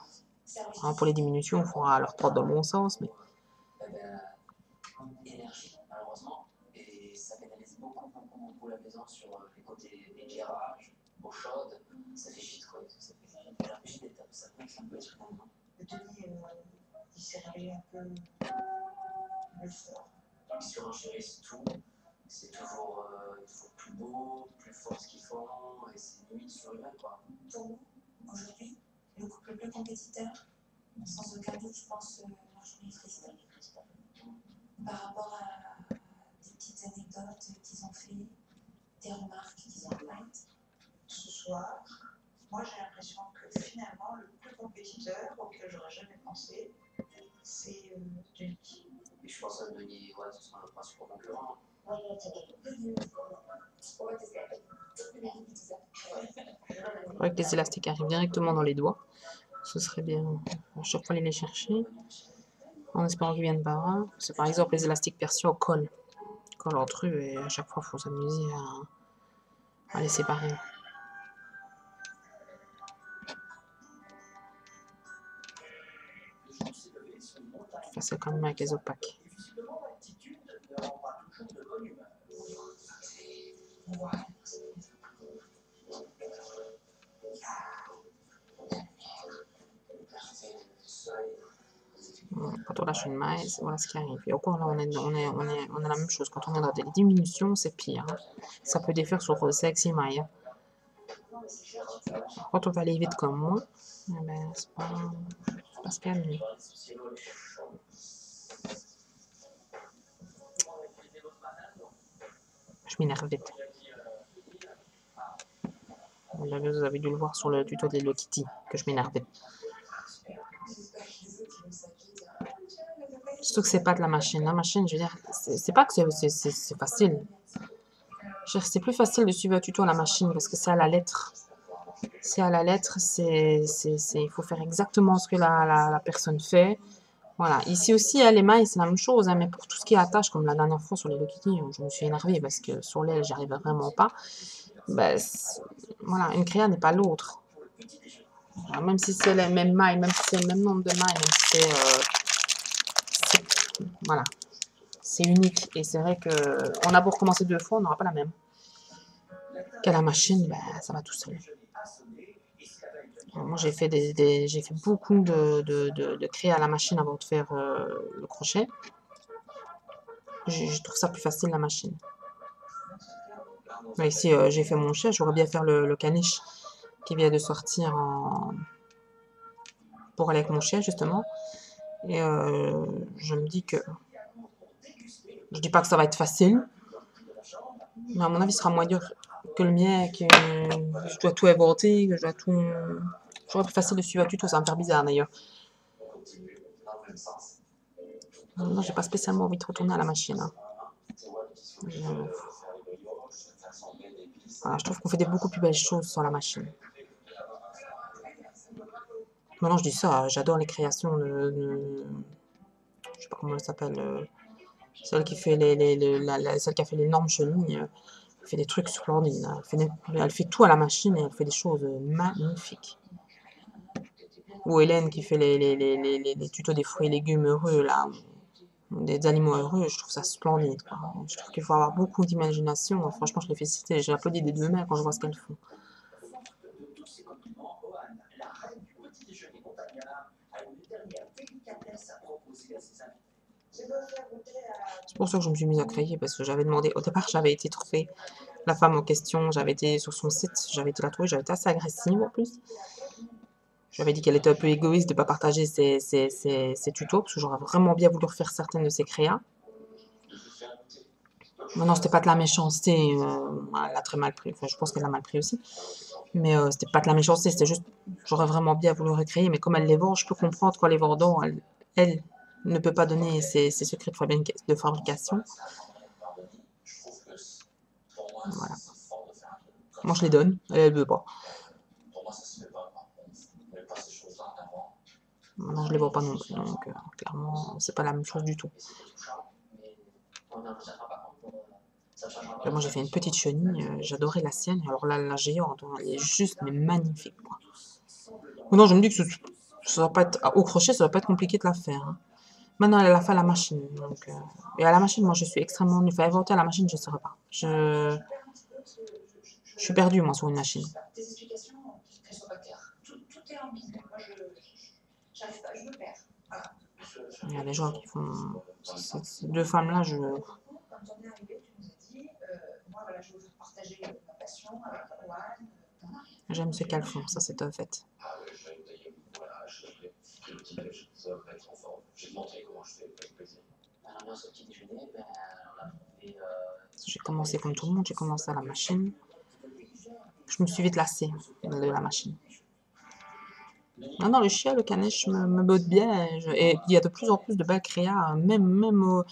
Alors, pour les diminutions, il faudra leur prendre dans le bon sens, mais Énergie, malheureusement, et ça pénalise beaucoup la maison sur les côtés éclairage, eau chaude, ça fait gîte quoi, ça fait la gîte d'étape, ça gonfle un peu finalement. Denis, il s'est réveillé un peu plus fort. Ils surenchérissent tout, c'est toujours il faut plus beau, plus fort ce qu'ils font, et c'est limite surhumain quoi. Pour nous, aujourd'hui, le couple le plus compétiteur, sans aucun doute, je pense, Marjorie et Christophe. Par rapport à des petites anecdotes qu'ils ont fait, des remarques qu'ils ont faites. Ce soir, moi j'ai l'impression que finalement le plus compétiteur auquel j'aurais jamais pensé, c'est Denis. Et je pense à Denis, ouais, ce sera le principal concurrent. Ouais, Denis, on va tester après. avec les élastiques arrivent directement dans les doigts, ce serait bien à chaque fois aller les chercher. En espérant qu'ils viennent par là. C'est par exemple les élastiques persiaux collent entre eux et à chaque fois il faut s'amuser à les séparer. C'est quand même avec les autres packs. Visiblement, l'attitude ne rend pas toujours de bonne humeur. Quand on lâche une maille, voilà ce qui arrive. Et au cours, là, on a la même chose. Quand on est dans des diminutions, c'est pire. Hein. Ça peut défaire sur sexy maille. Hein. Quand on va aller vite comme moi, eh ben, c'est pas ce qu'il y a de mieux. Je m'énerve vite. Vous avez dû le voir sur le tuto de Hello Kitty, que je m'énerve vite. Surtout que c'est pas de la machine. La machine, je veux dire, c'est pas que c'est facile. C'est plus facile de suivre un tuto à la machine parce que c'est à la lettre. C'est à la lettre, il faut faire exactement ce que la personne fait. Voilà. Ici aussi, les mailles, c'est la même chose, hein, mais pour tout ce qui est attache, comme la dernière fois sur les Hello Kitty, je me suis énervée parce que sur l'aile, j'arrivais vraiment pas. Ben, voilà, une créa n'est pas l'autre. Même si c'est les mêmes mailles, même si c'est le même nombre de mailles, même si voilà, c'est unique. Et c'est vrai que on a beau recommencer 2 fois, on n'aura pas la même. Qu'à la machine, ben, ça va tout seul. Alors, moi, j'ai fait beaucoup de créa à la machine avant de faire le crochet. Je trouve ça plus facile, la machine. Là, ici, j'ai fait mon chien. J'aurais bien faire le caniche qui vient de sortir pour aller avec mon chien, justement. Et je me dis que... Je dis pas que ça va être facile. Mais à mon avis, ce sera moins dur que le mien, que je dois tout inventer, que je dois tout... J'aurais plus facile de suivre un tuto, ça va me faire bizarre, d'ailleurs. Non, j'ai pas spécialement envie de retourner à la machine. Hein. Voilà, je trouve qu'on fait des beaucoup plus belles choses sur la machine. Maintenant, je dis ça, j'adore les créations de... Je sais pas comment elle s'appelle. Celle qui fait celle qui a fait l'énorme chenille. Elle fait des trucs splendides. Elle fait tout à la machine et elle fait des choses magnifiques. Ou Hélène qui fait les tutos des fruits et légumes heureux, là. Des aliments heureux, je trouve ça splendide. Quoi. Je trouve qu'il faut avoir beaucoup d'imagination. Franchement, je les félicite et j'applaudis des 2 mains quand je vois ce qu'elles font. C'est pour ça que je me suis mise à créer, parce que j'avais demandé, au départ, j'avais été trouver la femme en question, j'avais été sur son site, j'avais été la trouver, j'avais été assez agressive en plus. J'avais dit qu'elle était un peu égoïste de ne pas partager ses tutos, parce que j'aurais vraiment bien voulu refaire certaines de ses créas. Non, c'était pas de la méchanceté, elle l'a très mal pris, enfin je pense qu'elle l'a mal pris aussi. Mais c'était pas de la méchanceté, c'était juste, j'aurais vraiment bien voulu recréer, mais comme elle les vend, je peux comprendre qu'en les vendant, elle ne peut pas donner ses secrets de fabrication. Voilà. Moi, je les donne, elle veut pas. Maintenant, je les vois pas non plus, donc clairement, c'est pas la même chose du tout. Là, moi, j'ai fait une petite chenille, j'adorais la sienne, alors là, la géante, elle est juste mais magnifique. Quoi. Maintenant, je me dis que ça va pas être, au crochet, ça va pas être compliqué de la faire. Hein. Maintenant, elle a fait à la machine. Donc, et à la machine, moi, je suis extrêmement nulle. Enfin, inventer à la machine, je ne saurais pas. Je suis perdue, moi, sur une machine. Tes explications, qu'elles soient pas claires. Tout est en bide. Moi, j'arrive pas, je me perds. Voilà. Il y a des gens qui font... Ces 2 femmes-là, je... Quand on est arrivé, tu nous as dit, moi, voilà, je veux partager ma passion avec Rohan. J'aime ce qu'elles font, ça, c'est un fait. J'ai commencé comme tout le monde, j'ai commencé à la machine. Je me suis vite lassée de la machine. Non, le chien, le caniche me botte bien. Et il y a de plus en plus de belles créas, même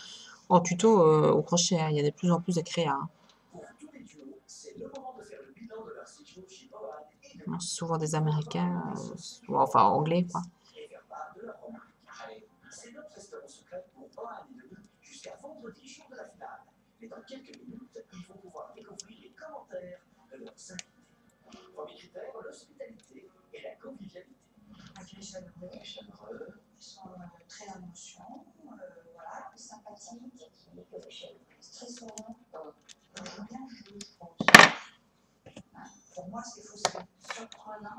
en tuto au crochet. Hein, il y a de plus en plus de créas. Hein. C'est souvent des Américains, enfin anglais, quoi. C'est notre restaurant secret pour Rohan et Denis jusqu'à vendredi, jour de la finale. Mais dans quelques minutes, ils vont pouvoir découvrir les commentaires de leurs invités. Premier critère, l'hospitalité et la convivialité. Accueil chaleureux, ils sont très en émotion, voilà, sympathiques, très souriants. Ils jouent bien le jeu, je pense. Pour moi, c'est surprenant.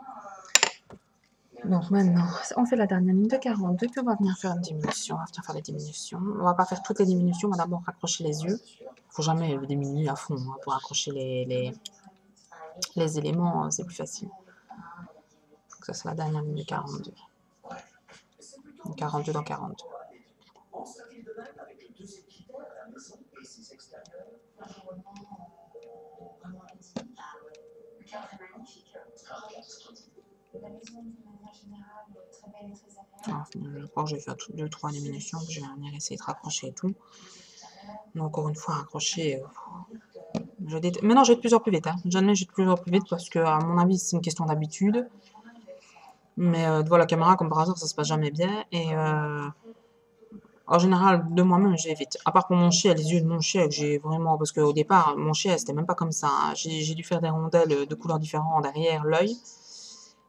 Donc maintenant, on fait la dernière ligne de 42, puis on va venir faire une diminution. On va venir faire les diminutions. On va pas faire toutes les diminutions, on va d'abord raccrocher les yeux. Faut jamais diminuer à fond hein, pour accrocher les éléments, c'est plus facile. Donc ça, c'est la dernière ligne de 42. 42 dans 42. En serait-il de même avec le deuxième critère, la maison et ses extérieurs? Vraiment intime. Le cadre est magnifique. La maison, d'une manière générale, est très belle et très agréable. Je crois que je vais faire 2-3 diminutions, que je vais venir essayer de raccrocher et tout. Mais encore une fois, raccrocher, Maintenant, je vais de plus en plus vite. Hein. Jamais je vais de plus en plus vite parce que, à mon avis, c'est une question d'habitude. Mais devant la caméra, comme par hasard, ça se passe jamais bien. Et en général, de moi-même, j'évite. À part pour mon chien, les yeux de mon chien, que j'ai vraiment. Parce qu'au départ, mon chien, c'était même pas comme ça. Hein. J'ai dû faire des rondelles de couleurs différentes derrière l'œil.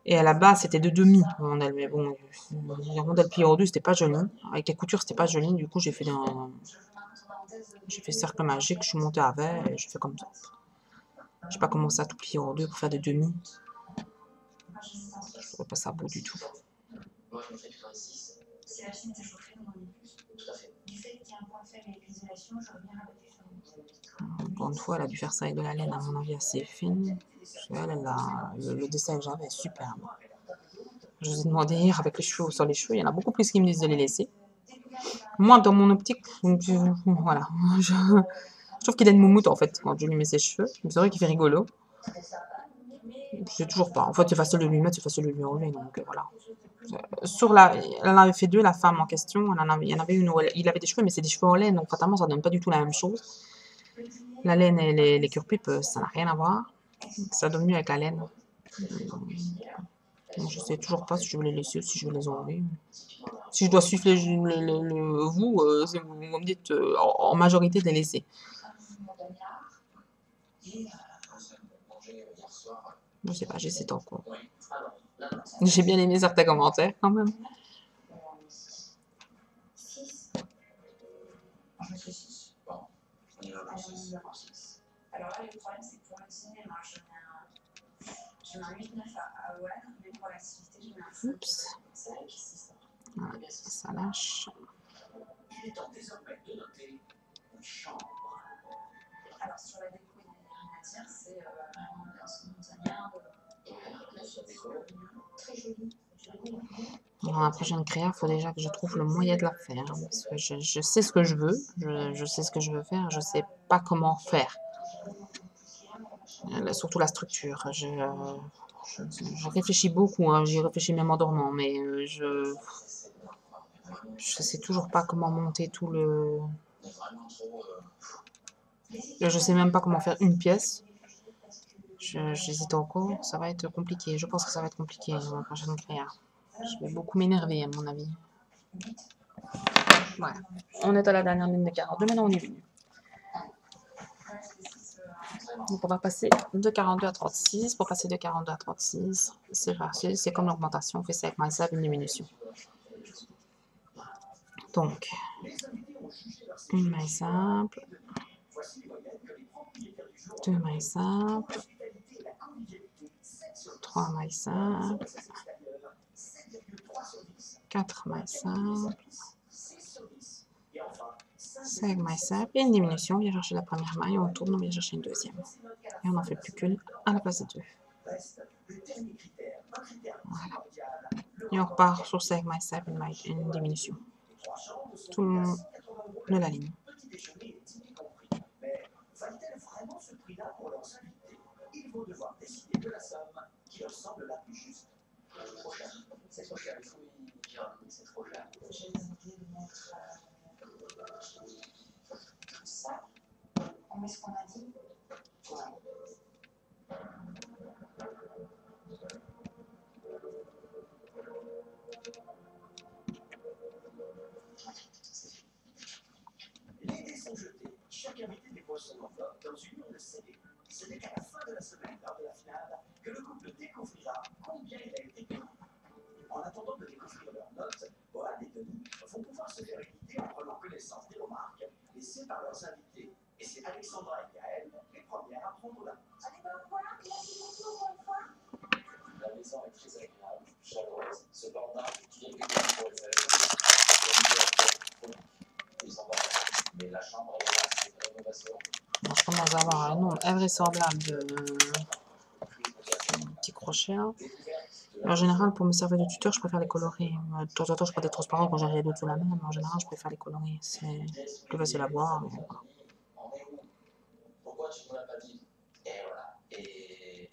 Et à la base, c'était de demi rondelles. Mais bon, les rondelles pliées au dessus, c'était pas joli. Avec les coutures, c'était pas joli. Du coup, j'ai fait cercle magique, je suis montée avec et je fais comme ça. J'ai pas commencé à tout plier en deux pour faire des demi. Je trouvais pas ça beau du tout. Moi, je me fais du 6. Si la machine était chauffée, on en est plus. Tout à fait. Du fait qu'il y a un point faible avec l'isolation, je reviens avec des choses. Pour une fois, elle a dû faire ça avec de la laine, à mon avis, assez fine. Le dessin que j'avais est superbe. Je vous ai demandé hier avec les cheveux ou sans les cheveux, il y en a beaucoup plus qui me disent de les laisser. Moi, dans mon optique, voilà. Je trouve qu'il a une moumoute en fait quand je lui mets ses cheveux. C'est vrai qu'il fait rigolo. Je sais toujours pas. En fait, c'est facile de lui mettre, c'est facile de lui enlever. Donc voilà. Elle en avait fait deux, la femme en question. Il y en avait une où il avait des cheveux, mais c'est des cheveux en laine, donc fatalement, ça donne pas du tout la même chose. La laine et les cure-pipes, ça n'a rien à voir. Ça donne mieux avec la laine. Donc, je sais toujours pas si je veux les laisser ou si je veux les enlever. Si je dois suivre vous, vous me dites en majorité de les laisser. Je sais pas, j'essaie encore. J'ai bien aimé certains commentaires quand même. Alors là, le problème, c'est que pour le cinéma, je mets un 8-9 à Owen, mais pour l'activité, je mets un 5. Oups. Voilà, ça lâche. Il est temps désormais de noter une chambre. Alors, sur la déco, il n'y a rien à dire, c'est vraiment un son montagnard, très joli. Dans la prochaine créa, il faut déjà que je trouve le moyen de la faire. Parce que je sais ce que je veux, je sais ce que je veux faire, je sais pas comment faire. Surtout la structure. Je réfléchis beaucoup, hein, j'y réfléchis même en dormant, mais je sais toujours pas comment monter tout le... Je sais même pas comment faire une pièce. J'hésite encore, ça va être compliqué. Je pense que ça va être compliqué dans la prochaine créa. Je vais beaucoup m'énerver à mon avis. Voilà. On est à la dernière ligne de 42, maintenant on est venu. Donc on va passer de 42 à 36. Pour passer de 42 à 36, c'est facile, c'est comme l'augmentation, on fait ça avec MySap, une diminution. Donc, une maille simple, deux mailles simples, trois mailles simples, quatre mailles simples, 5 mailles simples et une diminution. On vient chercher la première maille, on tourne, on vient chercher une deuxième. Et on n'en fait plus qu'une à la place de deux. Voilà. Et on repart sur 5 mailles simples, une diminution. Tout le long de la ligne. Valent-elles vraiment ce prix-là pour leurs invités? Ils vont devoir décider de la somme qui leur semble la plus juste. Trop cher. C'est trop cher. Il faut y dire, c'est trop cher. J'ai demandé de mettre ça. On met ce qu'on a dit. Les dés sont jetés. Chaque invité dépose son enveloppe dans une urne scellée. Ce n'est qu'à la fin de la semaine, lors de la finale, que le couple découvrira combien il a été payé. En attendant de découvrir leurs notes, Bohan et Denis vont pouvoir se faire une idée en prenant connaissance des remarques laissées par leurs invités. Et c'est Alexandra et Gaëlle les premières à prendre la main. Allez, ben voilà, merci beaucoup pour une fois. La maison est très agréable, chaleureuse. Cependant, bien que pour les élèves, ils sont pas. Mais la chambre est là, c'est une rénovation. Je commence à avoir un nombre invraisemblable de petits crochets. En général, pour me servir de tuteur, je préfère les colorer. De temps en temps, je prends des transparents quand j'ai rien d'autre sous la main, mais en général, je préfère les colorer. C'est plus facile à voir. On est où? Pourquoi tu ne l'as pas dit? Et voilà. Et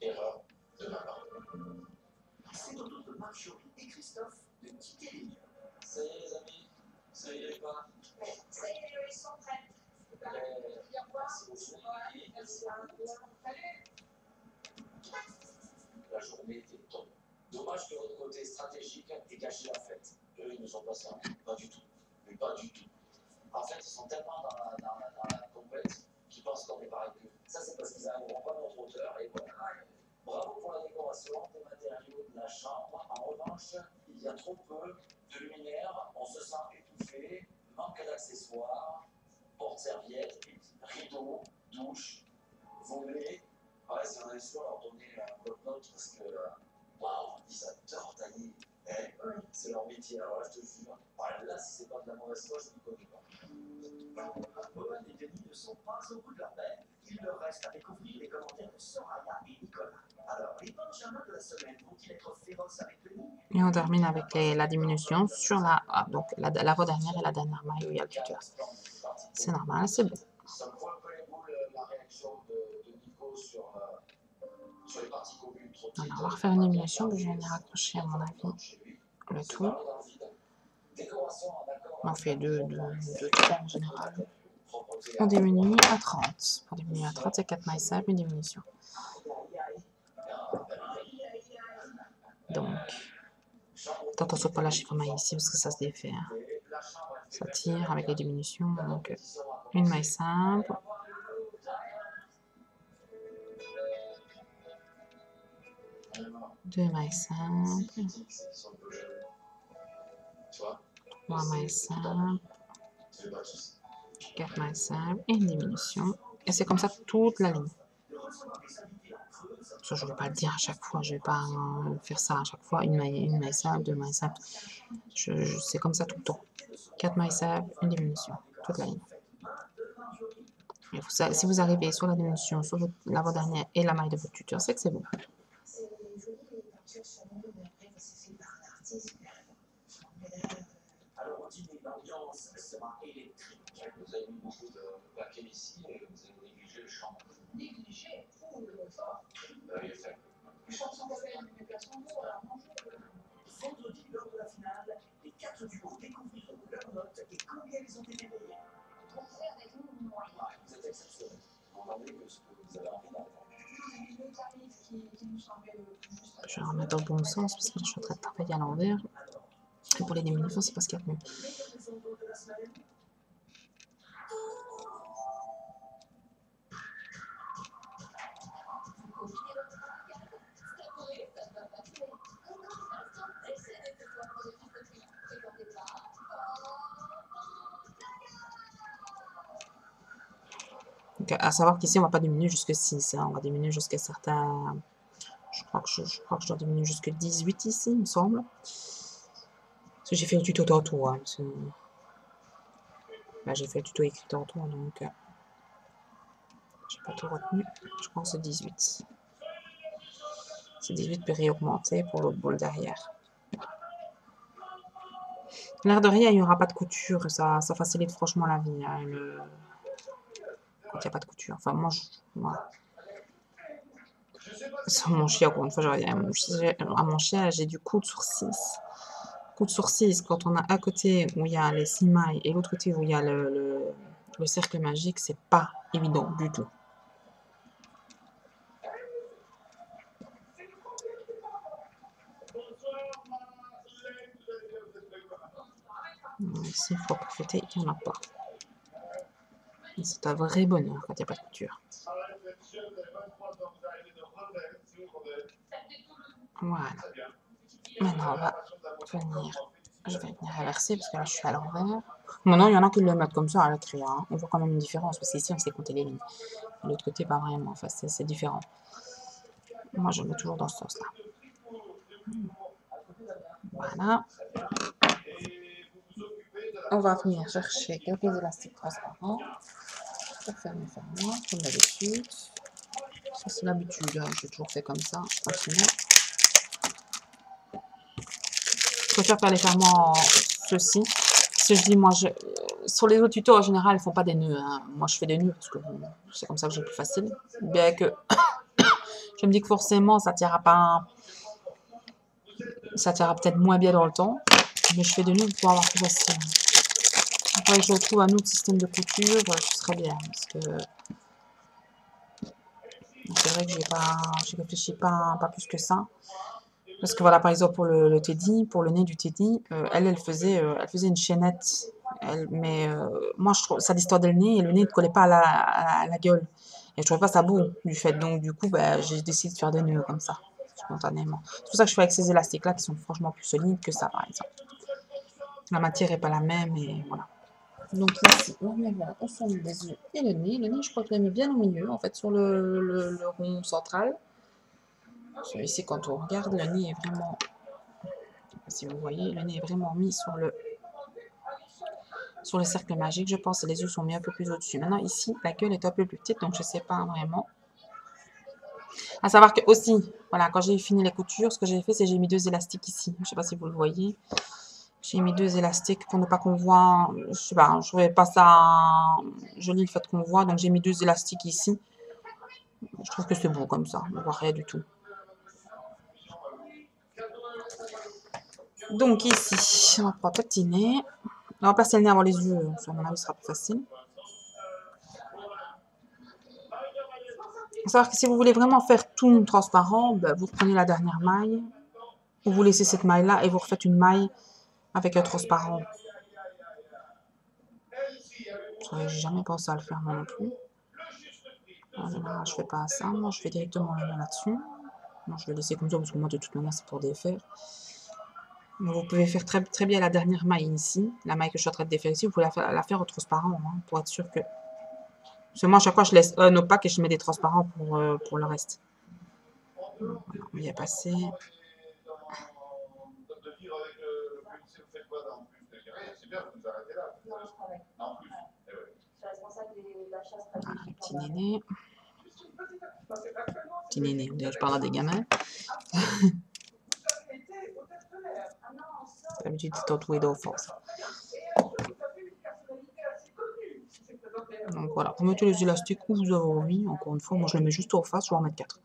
erreur de ma part. C'est au tour de Marjorie et Christophe de quitter les lieux. Ça y est, les amis. Ça y est, pas. Ça y est, ils sont prêts. Merci beaucoup. La journée était top. Dommage que votre côté stratégique ait gâché la fête. Eux, ils ne sont pas ça. Pas du tout. Mais pas du tout. En fait, ils sont tellement dans la compète qu'ils pensent qu'on est pareil qu'eux. Ça, c'est parce qu'ils n'arriveront pas à notre hauteur. Et voilà. Bravo pour la décoration des matériaux de la chambre. En revanche, il y a trop peu de luminaire. On se sent étouffé. Manque d'accessoires. Porte-serviette, rideaux, douche, volets. Ouais, si on a su leur donner un bloc-notes parce que, waouh, ils adorent tailler. C'est leur métier, alors là, je te jure. Là, si c'est pas de la mauvaise foi, je ne connais pas. Owen et Denis ne sont pas au bout de leur peine. Il leur reste à découvrir les commentaires de Soraya et Nicolas. Alors, les Benjamins de la semaine vont-ils être féroces avec Denis? Et on termine avec la diminution sur donc l'avant-dernière et la dernière maille où il y a le tuteur. C'est normal, c'est bon. Ça me fout un peu les boules la réaction de Nico sur les parties communes. Alors, on va refaire une diminution, puis je vais venir accrocher à mon avis le tout. On fait 2-3 en général. On diminue à 30. Pour diminuer à 30, c'est 4 mailles simples, une diminution. Donc, attention pas lâcher vos mailles ici parce que ça se défait. Hein. Ça tire avec les diminutions. Donc, une maille simple. Deux mailles simples. 3 mailles simples. 4 mailles simples et une diminution. Et c'est comme ça toute la ligne. Ça, je ne vais pas le dire à chaque fois, je ne vais pas faire ça à chaque fois. Une maille simple, 2 mailles simples. C'est comme ça tout le temps. 4 mailles simples, une diminution. Toute la ligne. Et si vous arrivez sur la diminution, sur l'avant-dernière et la maille de votre tuteur, c'est que c'est bon. C'est joli les peintures sur nous, mais après, c'est fait par un artiste. Alors, au dîner, l'ambiance sera électrique. Vous avez mis beaucoup de paquets ici et vous avez négligé le champ. Négligé, fort. Il est fait. Je pense qu'on avait une personne pour alors bonjour. Vendredi, lors de la finale, les 4 duos découvriront leurs notes et combien ils ont été payés. Contraire avec nous, moi. Vous êtes exceptionnels. Vous m'avez que ce que vous avez envie d'entendre. Le tarif qui nous semblait le plus juste. Je vais remettre dans le bon sens parce que je suis en train de travailler à l'envers. Et pour les diminutions, c'est pas ce qu'il y a de mieux. Donc, à savoir qu'ici, on ne va pas diminuer jusqu'à 6. Hein. On va diminuer jusqu'à certains... Je crois que je dois diminuer jusqu'à 18 ici, il me semble. Parce que j'ai fait le tuto tantôt. Hein, là, j'ai fait le tuto écrit tantôt, donc... j'ai pas tout retenu. Je pense que c'est 18. C'est 18 péri augmenté pour l'autre boule derrière. L'air de rien, il n'y aura pas de couture. Ça facilite franchement la vie. Hein, quand il n'y a pas de couture. Enfin, moi, sur mon chien, encore une fois, je reviens à mon chien, j'ai du coude sur 6. Coude sur 6, quand on a un côté où il y a les 6 mailles et l'autre côté où il y a le cercle magique, c'est pas évident du tout. Ici, il faut profiter, il n'y en a pas. C'est un vrai bonheur quand il n'y a pas de couture. Voilà. Maintenant, on va venir. Je vais venir inverser parce que là, je suis à l'envers. Maintenant, il y en a qui le mettent comme ça à l'écrit. Hein. On voit quand même une différence parce qu'ici, on sait compter les lignes. De l'autre côté, pas vraiment. Enfin, c'est différent. Moi, je le mets toujours dans ce sens-là. Voilà. On va venir chercher quelques élastiques transparents pour fermer, comme d'habitude. Ça, c'est l'habitude. Hein. J'ai toujours fait comme ça. Continue. Je préfère faire les ferments ceci. Si je dis, moi, sur les autres tutos, en général, ils ne font pas des nœuds. Hein. Moi, je fais des nœuds parce que c'est comme ça que j'ai plus facile. Bien que je me dis que forcément, ça ne tirera pas. Ça tirera peut-être moins bien dans le temps. Mais je fais des nœuds pour avoir plus facile. Après, je trouve un autre système de couture, ce serait bien. Parce que C'est vrai que j'ai réfléchi pas plus que ça. Parce que voilà, par exemple, pour le teddy, pour le nez du teddy, elle faisait une chaînette. Mais moi, je trouve ça distordait le nez et le nez ne collait pas à la gueule. Et je trouvais pas ça beau du fait. Donc, du coup, bah, j'ai décidé de faire des nœuds comme ça, spontanément. C'est pour ça que je fais avec ces élastiques-là qui sont franchement plus solides que ça, par exemple. La matière est pas la même et voilà. Donc ici, on met voilà, au fond des yeux et le nez. Le nez, je crois que je l'ai mis bien au milieu, en fait, sur le rond central. Ici, quand on regarde, le nez est vraiment, si vous voyez, le nez est vraiment mis sur le cercle magique, je pense, et les yeux sont mis un peu plus au-dessus. Maintenant, ici, la gueule est un peu plus petite, donc je ne sais pas vraiment. À savoir que aussi, voilà, quand j'ai fini les coutures, ce que j'ai fait, c'est j'ai mis 2 élastiques ici. Je ne sais pas si vous le voyez. J'ai mis 2 élastiques pour ne pas qu'on voit, je sais pas, je trouvais pas ça joli le fait qu'on voit, donc j'ai mis 2 élastiques ici. Je trouve que c'est beau comme ça, on ne voit rien du tout. Donc ici, on va prendre le petit nez. On va placer le nez avant les yeux, à mon avis, ce sera plus facile. Il faut savoir que si vous voulez vraiment faire tout transparent, ben, vous prenez la dernière maille, ou vous laissez cette maille-là et vous refaites une maille avec un transparent. J'ai jamais pensé à le faire moi non plus. En général, je fais pas ça. Moi, je fais directement le nez là-dessus. Moi, je vais laisser comme ça parce que moi, de toute manière, c'est pour défaire. Donc, vous pouvez faire très bien la dernière maille ici. La maille que je suis en train de défaire ici, vous pouvez la faire au transparent hein, pour être sûr que... Parce que moi, à chaque fois, je laisse un opaque et je mets des transparents pour le reste. Voilà, on y est passé. Voilà, petit néné. Petit néné, on dirait que je parle à des gamins. D'habitude, c'est entouré d'enfants. Donc voilà, vous mettez les élastiques où vous avez envie. Encore une fois, moi je les mets juste en face, je vais en mettre 4.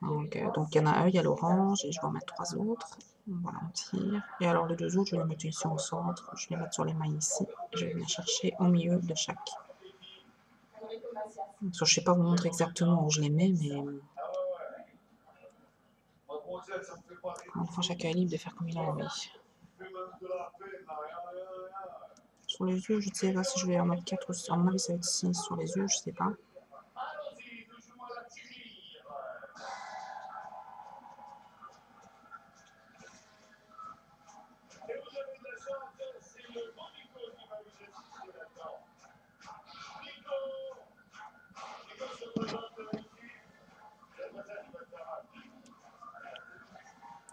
Donc il y en a un, il y a l'orange, et je vais en mettre 3 autres. Voilà, on tire. Et alors les 2 autres, je vais les mettre ici au centre. Je vais les mettre sur les mailles ici. Je vais venir chercher au milieu de chaque. Donc, je ne sais pas vous montrer exactement où je les mets, mais... Une fois, chacun est libre de faire comme il a envie. Sur les yeux, je ne sais pas si je vais en mettre 4 ou 6. À mon avis, ça va être 6 sur les yeux, je ne sais pas.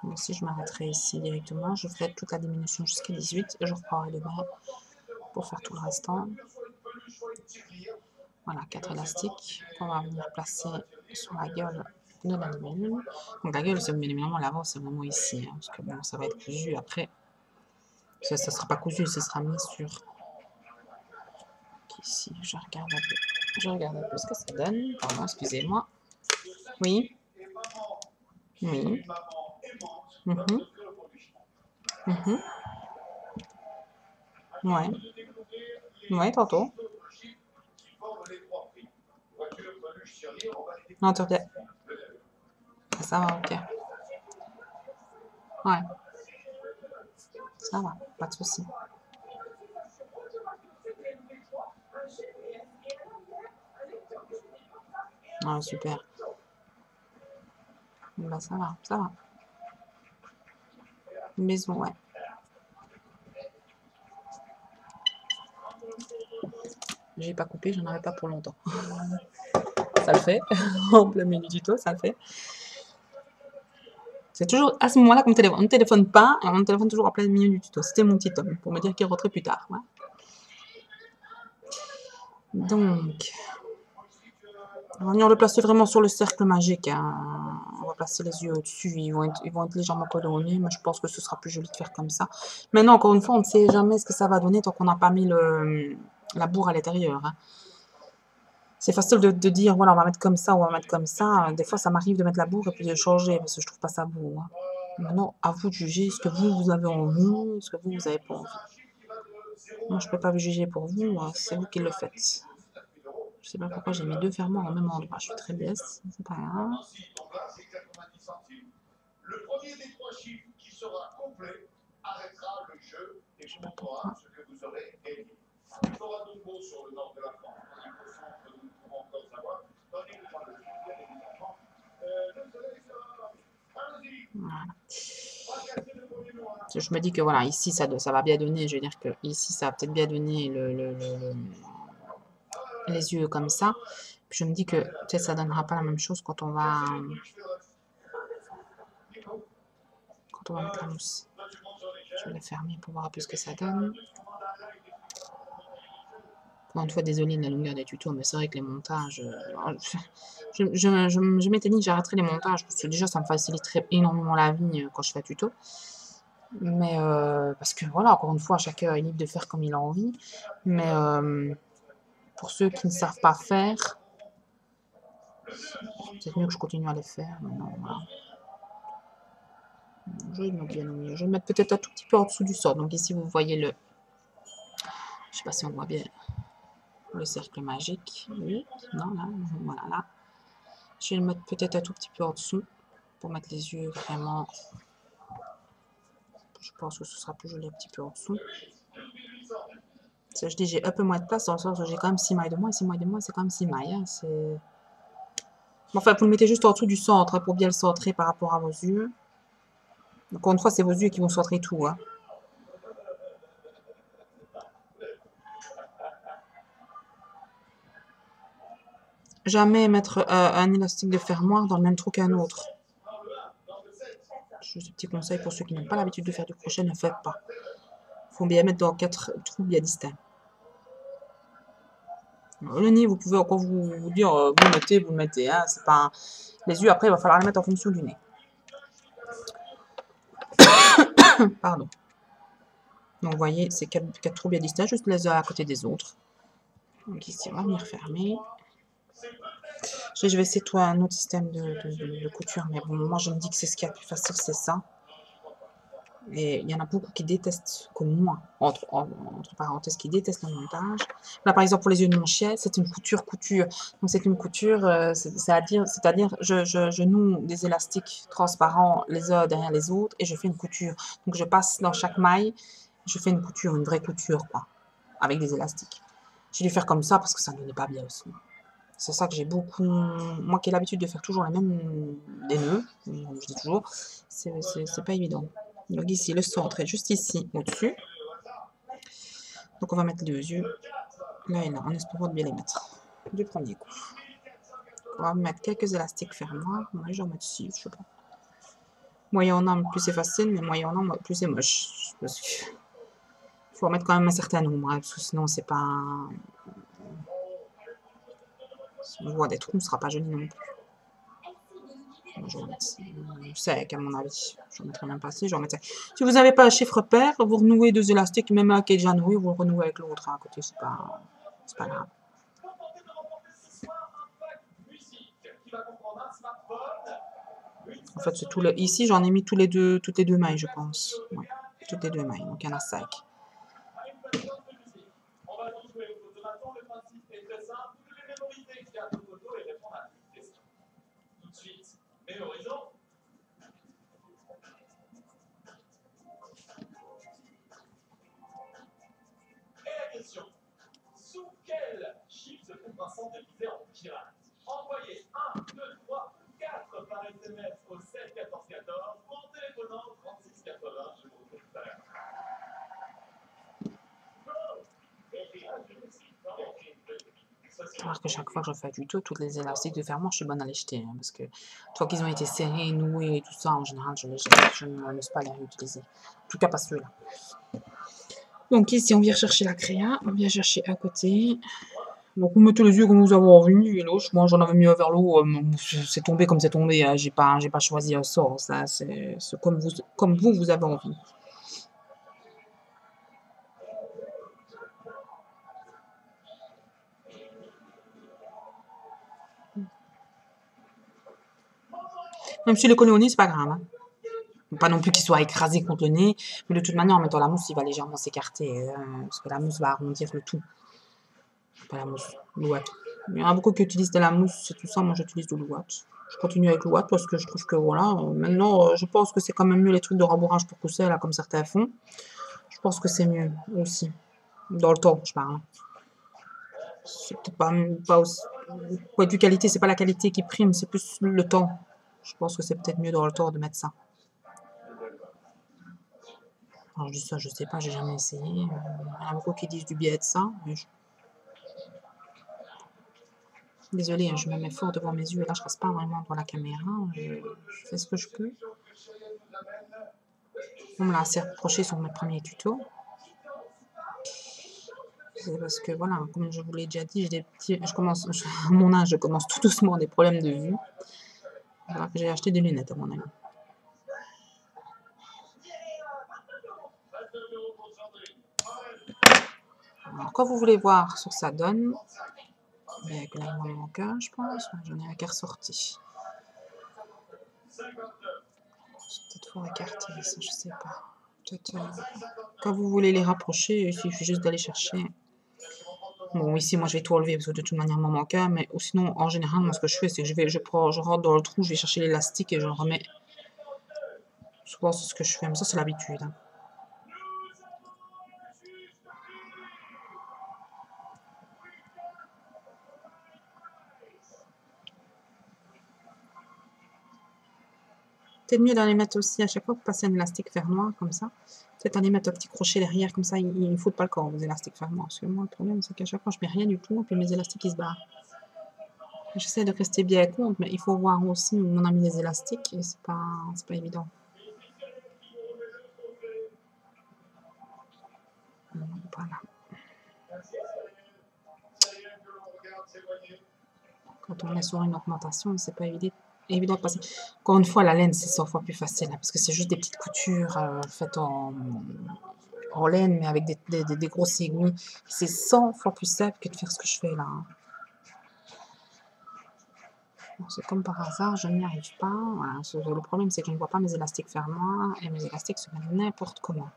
Donc, si je m'arrêterai ici directement, je ferai toute la diminution jusqu'à 18 et je reprendrai le bas pour faire tout le restant. Voilà, 4 élastiques qu'on va venir placer sur la gueule de la libellule. Donc la gueule, c'est bien évidemment l'avant, c'est vraiment ici, hein, parce que bon, ça va être cousu après. Ça ne sera pas cousu, ce sera mis sur... Ici, je regarde un peu ce que ça donne. Pardon, excusez-moi. Oui. Oui. Ouais. Ouais, tantôt. Non, tu regardes. Ça va, ok. Ouais. Ça va, pas de souci. Ah, super. Bah, ça va, ça va. Maison, ouais. J'ai pas coupé, j'en avais pas pour longtemps. Ça le fait. En plein milieu du tuto, ça le fait. C'est toujours à ce moment-là qu'on téléphone. On ne téléphone pas, on téléphone toujours en plein milieu du tuto. C'était mon petit homme pour me dire qu'il rentrait plus tard. Ouais. Donc, on va venir le placer vraiment sur le cercle magique. Hein. On va placer les yeux au-dessus. Ils vont être légèrement collés au nez, mais je pense que ce sera plus joli de faire comme ça. Maintenant, encore une fois, on ne sait jamais ce que ça va donner tant qu'on n'a pas mis la bourre à l'intérieur. Hein. C'est facile de dire, voilà, on va mettre comme ça ou on va mettre comme ça. Des fois, ça m'arrive de mettre la bourre et puis de changer parce que je trouve pas ça beau. Hein. Maintenant, à vous de juger ce que vous avez envie, ce que vous avez pas envie. Moi, je peux pas vous juger pour vous, c'est vous qui le faites. Je sais pas pourquoi j'ai mis 2 fermoirs au même endroit. Je suis très blesse. C'est pas grave. Donc là, c'est 90 centimes. Le premier des 3 chiffres qui sera complet arrêtera le jeu et vous montrera ce que vous aurez gagné. Il faudra donc beau sur le nord de la France, dans les centres, nous pouvons encore savoir, tandis que dans le sud, bien évidemment, le soleil sera. Allons-y. Voilà. On va casser le premier noir. Je me dis que voilà, ici ça va bien donner. Je veux dire que ici ça va peut-être bien donner les yeux comme ça. Puis je me dis que peut-être ça donnera pas la même chose quand on va mettre la mousse. Je vais la fermer pour voir un peu ce que ça donne. Encore une fois, désolée de la longueur des tutos, mais c'est vrai que les montages... je m'étais dit que j'arrêterais les montages, parce que déjà, ça me faciliterait énormément la vie quand je fais un tuto. Mais, parce que voilà, encore une fois, chacun est libre de faire comme il a envie. Mais, pour ceux qui ne savent pas faire, c'est peut-être mieux que je continue à les faire. Mais non, voilà. Je vais le mettre bien au milieu. Je vais le mettre peut-être un tout petit peu en dessous du sort. Donc ici, vous voyez le... Je sais pas si on voit bien le cercle magique. Oui, non, là, voilà, là. Je vais le mettre peut-être un tout petit peu en dessous pour mettre les yeux vraiment... Je pense que ce sera plus joli un petit peu en dessous. Ça, je dis, j'ai un peu moins de place dans le sens où j'ai quand même 6 mailles de moins. 6 mailles de moins, c'est quand même 6 mailles. Hein, enfin, vous le mettez juste en dessous du centre hein, pour bien le centrer par rapport à vos yeux. Encore une fois, c'est vos yeux qui vont centrer tout. Hein. Jamais mettre un élastique de fermoir dans le même trou qu'un autre. Juste un petit conseil pour ceux qui n'ont pas l'habitude de faire du crochet, ne faites pas. Il faut bien mettre dans 4 trous bien distincts. Le nez, vous pouvez encore vous dire, vous le mettez. Hein, c'est pas les yeux, après, il va falloir les mettre en fonction du nez. Pardon. Donc, vous voyez, c'est 4 trous bien distincts, juste les uns à côté des autres. Donc, ici, on va venir fermer. Je vais essayer de trouver un autre système de couture, mais bon, moi, je me dis que c'est ce qui est le plus facile, c'est ça. Et il y en a beaucoup qui détestent, comme moi, entre parenthèses, qui détestent le montage. Là, par exemple, pour les yeux de mon chien, c'est une couture. Donc, c'est une couture, c'est-à-dire, je noue des élastiques transparents les uns derrière les autres et je fais une couture. Donc, je passe dans chaque maille, je fais une couture, une vraie couture, quoi, avec des élastiques. J'ai dû faire comme ça parce que ça ne donnait pas bien aussi. C'est ça que j'ai beaucoup... Moi qui ai l'habitude de faire toujours les mêmes des nœuds, je dis toujours, c'est pas évident. Donc ici, le centre est juste ici, au-dessus. Donc on va mettre les 2 yeux, là et là, en espérant de bien les mettre du premier coup. On va mettre quelques élastiques fermoirs. Moi, je vais en mettre 6, je sais pas. Moins il y en a, plus c'est facile, mais moins il y en a, plus c'est moche. Parce que faut en mettre quand même un certain nombre, hein, parce que sinon c'est pas... Si on voit des trous, ce ne sera pas joli non plus. Je vais en mettre 5 à mon avis. Je ne mettrai même pas 6, je vais en mettre 5. Si vous n'avez pas un chiffre pair, vous renouez 2 élastiques, même un qui est déjà noué, vous le renouez avec l'autre à côté, c'est pas grave. En fait, c'est tout le... Ici, j'en ai mis toutes les deux mailles, je pense. Ouais, toutes les 2 mailles, donc il y en a 5. Sous quel chiffre se trouve Vincent déguisé en pirate? Envoyez 1, 2, 3, 4 par SMS au 7 14 14 ou en téléphonant au 36 80. Je vous retrouve tout à l'heure. Alors que chaque fois que je fais un tuto, toutes les élastiques de fermoir, je suis bonne à les jeter. Hein, parce que une fois qu'ils ont été serrés, noués et tout ça, en général, je les jette. Je ne m'amuse pas à les réutiliser. En tout cas, pas ceux-là. Donc ici, on vient chercher la créa. On vient chercher à côté. Donc vous mettez les yeux comme vous avez envie. Et l'autre, moi j'en avais mis un vers le haut. C'est tombé comme c'est tombé. Hein. J'ai pas choisi un sort. Ça, c'est comme vous avez envie. Même si le collé au nez, c'est pas grave. Hein. Pas non plus qu'il soit écrasé contre le nez. Mais de toute manière, en mettant la mousse, il va légèrement s'écarter. Parce que la mousse va arrondir le tout. Pas la mousse, l'ouate. Il y en a beaucoup qui utilisent de la mousse et tout ça. Moi, j'utilise de l'ouate. Je continue avec l'ouate parce que je trouve que voilà. Maintenant, je pense que c'est quand même mieux les trucs de rembourrage pour pousser, là, comme certains font. Je pense que c'est mieux aussi. Dans le temps, je parle. C'est peut-être pas aussi. Point de vue qualité, c'est pas la qualité qui prime, c'est plus le temps. Je pense que c'est peut-être mieux dans le temps de mettre ça. Alors, je dis ça, je sais pas, j'ai jamais essayé. Il y en a beaucoup qui disent du bien de ça. Mais désolée, hein, je me mets fort devant mes yeux et là, je reste pas vraiment devant la caméra. Je fais ce que je peux. On me l'a assez reproché sur mes premiers tutos. C'est parce que voilà, comme je vous l'ai déjà dit, j'ai des petits, à mon âge, je commence tout doucement des problèmes de vue. Alors que j'ai acheté des lunettes à mon avis. Alors, quand vous voulez voir ce que ça donne, il y a que là, il m'en manque un, je pense. J'en ai un qui est ressorti. C'est peut-être fort écarté, ça, je sais pas. Peut-être quand vous voulez les rapprocher, il suffit juste d'aller chercher. Bon, ici, moi, je vais tout enlever parce que de toute manière, il m'en manque un. Mais sinon, en général, moi, ce que je fais, c'est que je rentre dans le trou, je vais chercher l'élastique et je le remets. Souvent, c'est ce que je fais, mais ça, c'est l'habitude. Hein. Peut-être mieux d'en les mettre aussi à chaque fois que vous passez un élastique fermoir comme ça. Peut-être en les mettre un petit crochet derrière, comme ça, ils ne foutent pas le corps, vos élastiques fermoirs. Parce que moi, le problème, c'est qu'à chaque fois, je mets rien du tout, et puis mes élastiques, ils se barrent. J'essaie de rester bien compte, mais il faut voir aussi où on a mis les élastiques, et c'est pas évident. Voilà. Quand on est sur une augmentation, c'est pas évident de passer. Encore une fois, la laine, c'est 100 fois plus facile, hein, parce que c'est juste des petites coutures faites en laine, mais avec des grosses aiguilles. C'est 100 fois plus simple que de faire ce que je fais là. Hein. Bon, c'est comme par hasard, je n'y arrive pas. Voilà. Le problème, c'est que je ne vois pas mes élastiques fermoirs, et mes élastiques se mettent n'importe comment.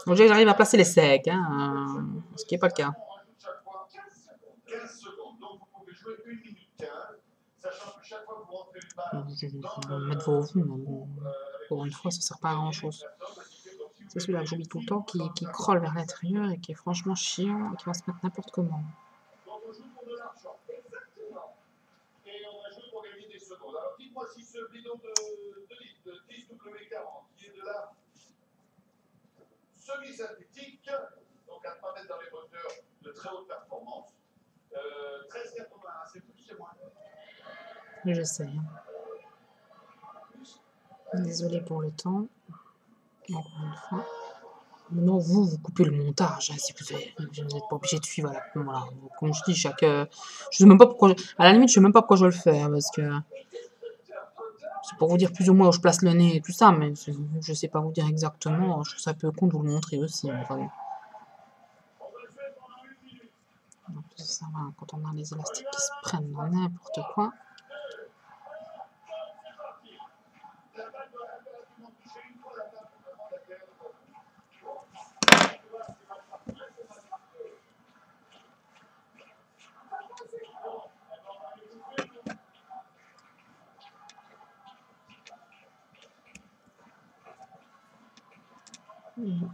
Donc j'arrive à placer les secs, hein, ce qui n'est pas le cas. Je vais mettre vos vous, mais bon, pour une fois, ça ne sert pas à grand chose. C'est celui-là que j'oublie tout le temps, qui crolle vers l'intérieur et qui est franchement chiant et qui va se mettre n'importe comment. Si ce bidon de 10W40 qui est de la semi-synthétique, donc à ne pas mettre dans les moteurs de très haute performance, 13,81, c'est plus, c'est moins. J'essaie. Désolée pour le temps. Encore une fois. Maintenant, vous coupez le montage, hein, si vous n'êtes pas obligé de suivre. Voilà. Comme je dis, je sais même pas pourquoi. À la limite, je sais même pas pourquoi je le fais, hein, parce que c'est pour vous dire plus ou moins où je place le nez et tout ça, mais je sais pas vous dire exactement. Je trouve ça un peu con de vous le montrer aussi. Enfin. Donc, ça va, quand on a les élastiques qui se prennent dans n'importe quoi.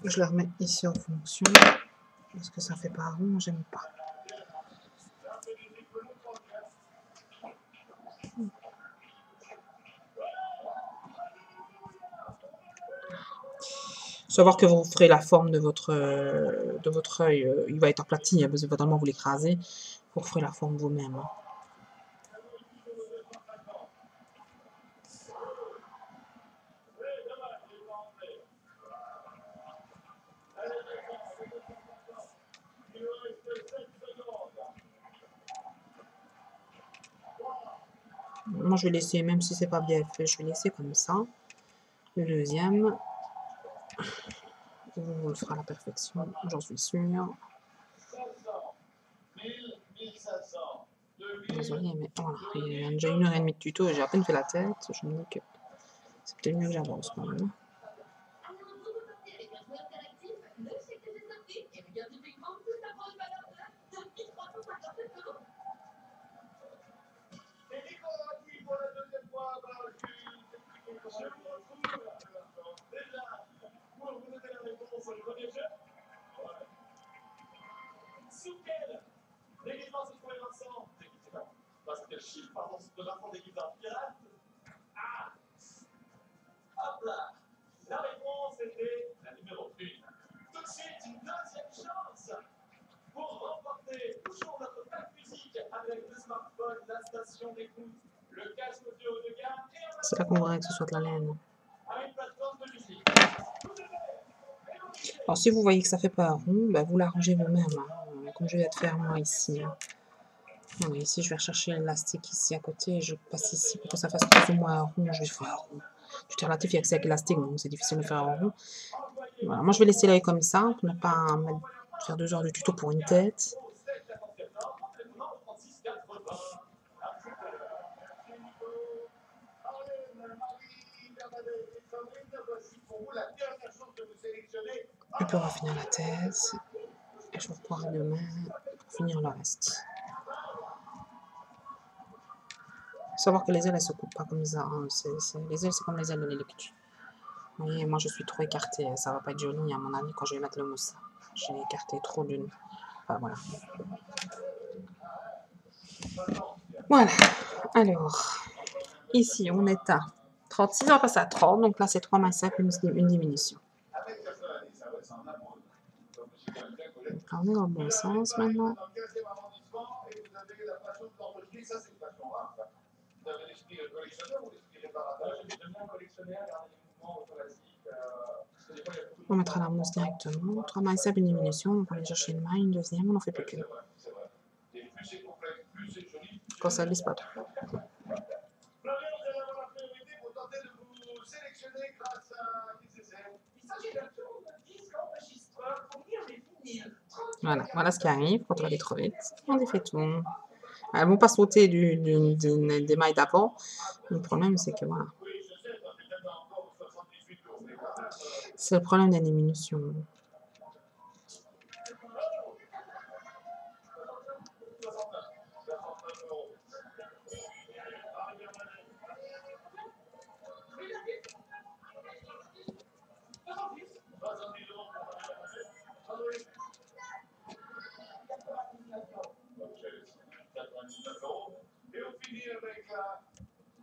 Je le remets ici en fonction, parce que ça fait pas rond, j'aime pas. Savoir que vous ferez la forme de votre œil, il va être aplati, hein, parce que fatalement vous l'écrasez, vous ferez la forme vous-même. Hein. Moi, je vais laisser, même si c'est pas bien fait, je vais laisser comme ça. Le deuxième, on le fera à la perfection, j'en suis sûre. Désolée, mais voilà, il y a déjà 1h30 de tuto et j'ai à peine fait la tête. Je me dis que C'est peut-être mieux que j'avance quand même. Hop là. La réponse était la numéro 1. Tout de suite, une deuxième chance pour remporter toujours notre pack musique avec le smartphone, la station d'écoute, le casque audio haut de gamme et C'est là qu'on voudrait que ce soit de la laine. une plateforme de musique. Alors, si vous voyez que ça fait pas un rond, bah, vous l'arrangez vous-même, hein, comme je vais te faire moi ici. Hein. Voilà, ici, je vais rechercher l'élastique ici à côté. Je passe ici pour que ça fasse plus ou moins un rond. Je vais faire un rond. Tout est relatif, il y a que c'est avec l'élastique, donc c'est difficile de faire un rond. Voilà, moi, je vais laisser l'œil comme ça, pour ne pas faire 2 heures de tuto pour une tête. Et puis on va finir la tête. Et je vous reprendrai demain pour finir le reste. Faut savoir que les ailes, elles se coupent pas comme ça. Hein. Les ailes, c'est comme les ailes de l'électu. Vous voyez, moi je suis trop écartée. Ça va pas être joli à mon avis quand je vais mettre le mousse. J'ai écarté trop d'une. Enfin, voilà. Voilà. Alors, ici on est à 36, on va passer à 30. Donc là c'est 3 mailles simples, une diminution. Donc là, on est dans le bon sens maintenant. On mettra la mousse directement. 3 mailles simples, une diminution. On va aller chercher une maille, une deuxième, on n'en fait plus qu'une. Quand ça glisse pas trop. Voilà, voilà ce qui arrive quand on va aller trop vite. On défait tout. Elles ne vont pas sauter des mailles d'avant. Le problème, c'est que voilà. C'est le problème des diminutions.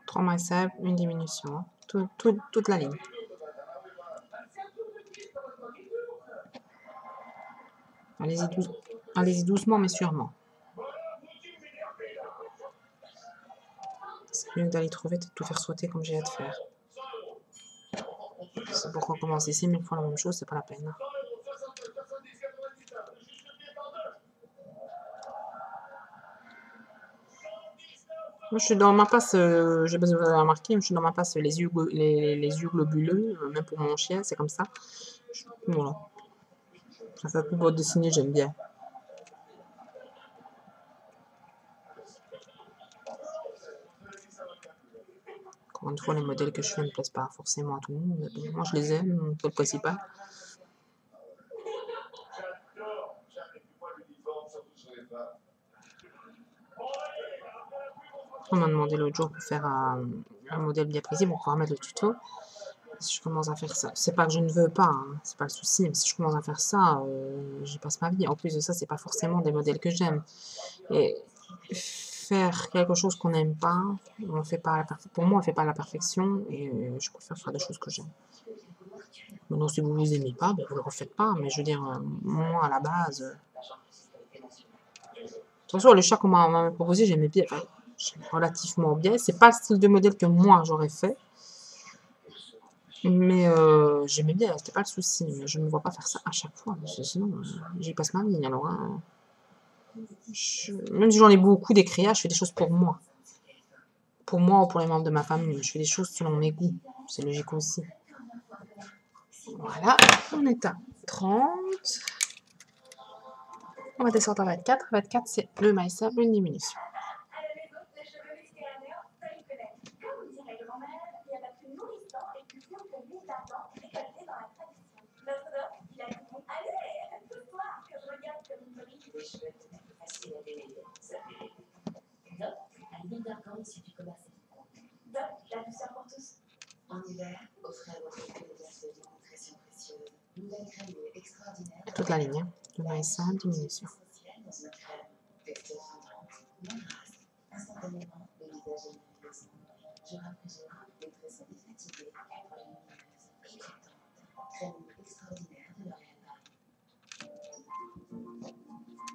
Trois mailles simples, une diminution. Toute la ligne. Allez-y doucement, mais sûrement. C'est mieux d'aller trop vite et de tout faire sauter comme j'ai à te faire. C'est pour recommencer 6000 fois la même chose, c'est pas la peine. Moi, je suis dans ma passe, je sais pas si vous avez remarqué, je suis dans ma passe les yeux globuleux, même pour mon chien, c'est comme ça. Voilà. Ça fait plus beau dessiner, j'aime bien. Encore une fois, les modèles que je fais ne plaisent pas forcément à tout le monde, mais bon, moi je les aime, c'est le principal. On m'a demandé l'autre jour pour faire un modèle bien précis pour pouvoir mettre le tuto. Si je commence à faire ça, c'est pas que je ne veux pas, hein, c'est pas le souci, mais si je commence à faire ça, j'y passe ma vie. En plus de ça, c'est pas forcément des modèles que j'aime. Et faire quelque chose qu'on n'aime pas, on fait pas pour moi, on fait pas la perfection, et je préfère faire des choses que j'aime. Maintenant, si vous vous aimez pas, ben, vous le refaites pas, mais je veux dire, moi, à la base... De toute façon, le chat qu'on m'a proposé, j'aimais bien, enfin, relativement bien. C'est pas le style de modèle que moi, j'aurais fait. Mais j'aimais bien, c'était pas le souci. Mais je ne me vois pas faire ça à chaque fois. Sinon, j'y passe ma vie. Alors, hein, même si j'en ai beaucoup des créas, je fais des choses pour moi. Pour moi ou pour les membres de ma famille. Je fais des choses selon mes goûts. C'est logique aussi. Voilà, on est à 30. On va descendre à 24. 24, c'est le maille simple, une diminution. les cheveux étaient plus faciles à démêler. Ça fait Dop, à l'huile d'argan issue du commerce équitable. Dop, la douceur pour tous. En hiver, offrez à votre peau des glaces de nutrition précieuse. Nouvelle crème extraordinaire. Toute la ligne, hein. De maïs simple, diminution. Essentielle dans une crème. Texture fondante, non grasse. Instantanément, le visage est lumineux. Jour après jour, les traits sont défatigués pour les lumineuses, éclatantes. Crème extraordinaire de L'Oréal Paris.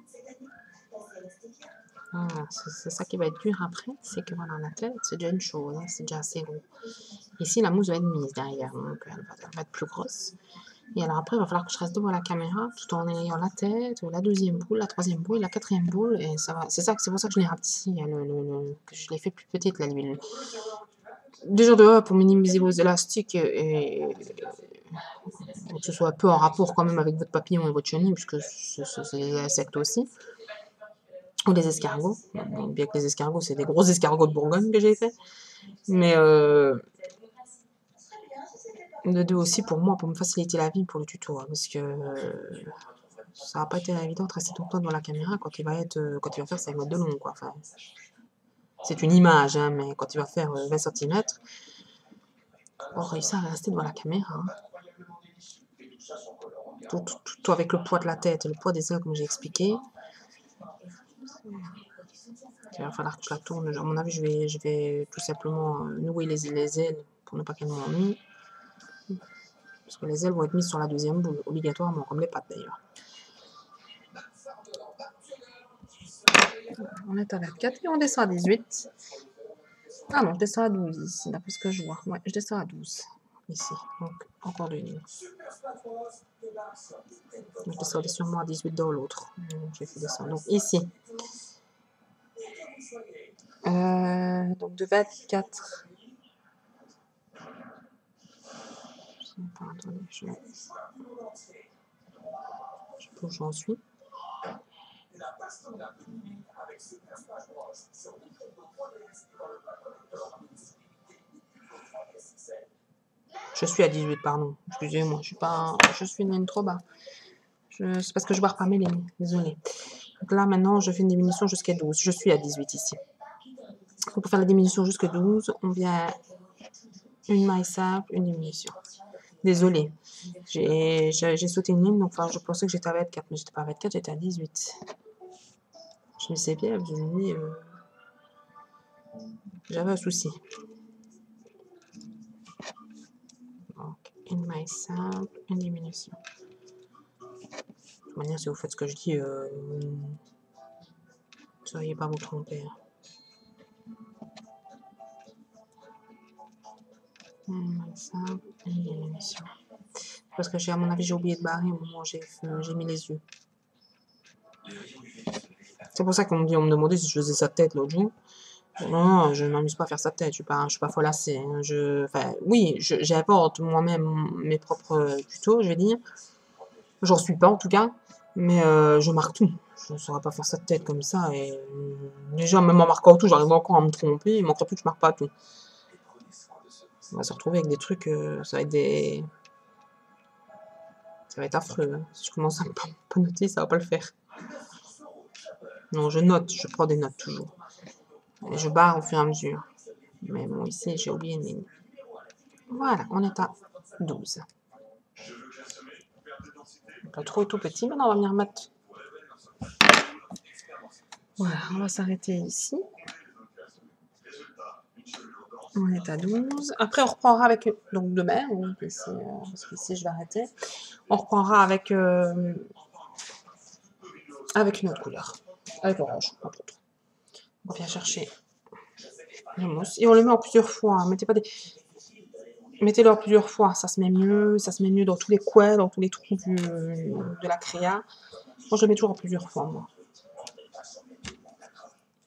Cette année, passez à l'Estévia. Voilà, c'est ça qui va être dur après, c'est que voilà, la tête, c'est déjà une chose, hein, c'est déjà assez gros. Ici, la mousse va être mise derrière, donc elle va être plus grosse. Et alors après, il va falloir que je reste devant la caméra tout en ayant la tête, la deuxième boule, la troisième boule, la quatrième boule, et ça va. C'est pour ça que je l'ai rapetissé, que je l'ai fait plus petite, la l'huile. Déjà de là, pour minimiser vos élastiques et que ce soit peu en rapport quand même avec votre papillon et votre chenille, puisque c'est des insectes aussi. Ou des escargots. Bon, bien que les escargots, c'est des gros escargots de Bourgogne que j'ai fait. Mais de deux aussi pour moi, pour me faciliter la vie pour le tuto. Hein, parce que ça n'a pas été évident de rester tout le temps devant la caméra quand il va faire 5 mètres de long. Quoi. Enfin, c'est une image, hein, mais quand il va faire 20 cm, on réussit à rester devant la caméra. Hein. Tout avec le poids de la tête et le poids des ailes, comme j'ai expliqué. Il va falloir que je la tourne. À mon avis, je vais tout simplement nouer les ailes pour ne pas qu'elles m'ennuient. Parce que les ailes vont être mises sur la deuxième boule, obligatoirement, comme les pattes d'ailleurs. On est à 24 et on descend à 18. Ah non, je descends à 12 ici, d'après ce que je vois. Ouais, je descends à 12 ici. Donc, encore 2 lignes. Je descendais sûrement à 18 dans l'autre. J'ai fait descendre. Donc, ici. Donc, de 24. Attendez, je sais où j'en suis. Je suis à 18, pardon. Excusez-moi, je suis une ligne trop bas. C'est parce que je barre pas mes lignes. Désolée. Donc là, maintenant, je fais une diminution jusqu'à 12. Je suis à 18 ici. Donc, pour faire la diminution jusqu'à 12, on vient une maille simple, une diminution. Désolée. J'ai sauté une ligne, donc enfin, je pensais que j'étais à 24, mais j'étais pas à 24, j'étais à 18. Je me sais bien, je me dis, j'avais un souci. Donc, une maille simple, une diminution. De toute manière, si vous faites ce que je dis, vous ne sauriez pas vous tromper. Une maille simple, une diminution. Parce que à mon avis, j'ai oublié de barrer au moment où j'ai mis les yeux. C'est pour ça qu'on me demandait si je faisais sa tête l'autre jour. Non, je ne m'amuse pas à faire sa tête, je suis pas folassée. Hein. Oui, j'apporte moi-même mes propres tutos, je vais dire. J'en suis pas en tout cas, mais je marque tout. Je ne saurais pas faire sa tête comme ça. Et déjà, même en marquant tout, j'arrive encore à me tromper. Il manquerait plus que je marque pas tout. On va se retrouver avec des trucs, ça va être affreux. Hein. Si je commence à ne pas noter, ça va pas le faire. Non, je note, je prends des notes toujours. Et je barre au fur et à mesure. Mais bon, ici, j'ai oublié une ligne. Voilà, on est à 12. Le trou est tout petit, maintenant on va venir mettre. Voilà, on va s'arrêter ici. On est à 12. Après, on reprendra avec. Donc demain, oui, parce qu'ici je vais arrêter. On reprendra avec une autre couleur. Avec l'orange, entre autres. On vient chercher la mousse. Et on le met en plusieurs fois. Mettez-le en plusieurs fois. Ça se met mieux dans tous les coins, dans tous les trous de la créa. Moi, je le mets toujours en plusieurs fois, moi.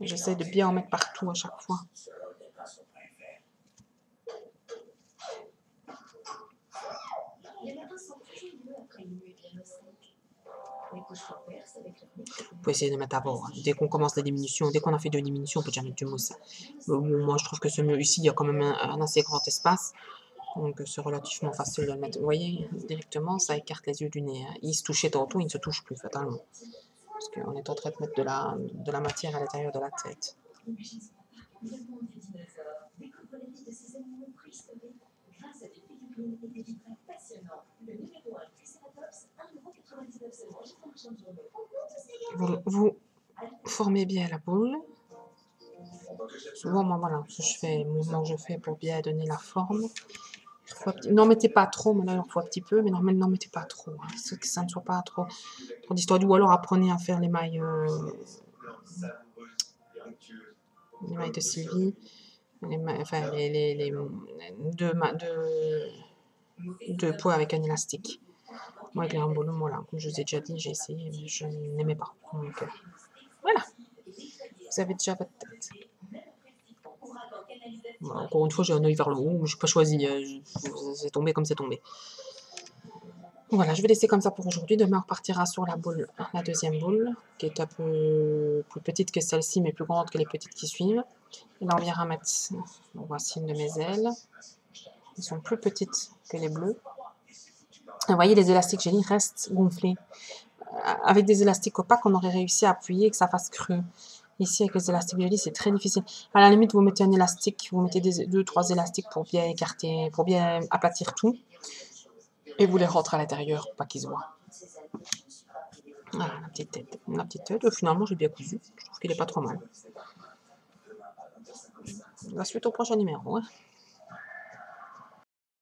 J'essaie de bien en mettre partout à chaque fois. Vous pouvez essayer de mettre avant. Dès qu'on commence la diminution, dès qu'on a fait 2 diminutions, on peut déjà mettre du mousse. Moi, je trouve que c'est mieux. Ici, il y a quand même un assez grand espace. Donc, c'est relativement facile de le mettre. Vous voyez, directement, ça écarte les yeux du nez. Hein. Il se touchait tantôt, il ne se touche plus fatalement. parce qu'on est en train de mettre de la matière à l'intérieur de la tête. Imagine son appart, le monde des dinosaures. Découvre la vie de ces animaux préhistoriques grâce à des figurines et des vitrains passionnants. Le numéro 1 Triceratops, 1,99 € seulement jusqu'en marchand de journaux. Vous formez bien la boule. Souvent, moi, voilà, je fais le mouvement que je fais pour bien donner la forme. N'en mettez pas trop, mais là, il en faut un petit peu, mais n'en mettez pas trop. Hein, que ça ne soit pas trop d'histoire. Ou alors apprenez à faire les mailles de Sylvie. Enfin, les deux poids avec un élastique. Moi, avec les remboulons, voilà, comme je vous ai déjà dit, j'ai essayé, mais je n'aimais pas. Donc, voilà. Vous avez déjà votre tête. Bon, encore une fois, j'ai un œil vers le haut, je n'ai pas choisi, c'est tombé comme c'est tombé. Voilà, je vais laisser comme ça pour aujourd'hui. Demain, on repartira sur la boule, la deuxième boule, qui est un peu plus petite que celle-ci, mais plus grande que les petites qui suivent. Et là, on viendra mettre, voici une de mes ailes. Elles sont plus petites que les bleues. Et vous voyez, les élastiques génie restent gonflés. Avec des élastiques opaques, on aurait réussi à appuyer et que ça fasse creux. Ici, avec les élastiques génie, c'est très difficile. À la limite, vous mettez un élastique, vous mettez 2-3 élastiques pour bien écarter, pour bien aplatir tout. Et vous les rentrez à l'intérieur pour pas qu'ils se voient. Voilà, la petite tête. La petite tête, finalement, j'ai bien cousu. Je trouve qu'il n'est pas trop mal. La suite au prochain numéro. Hein.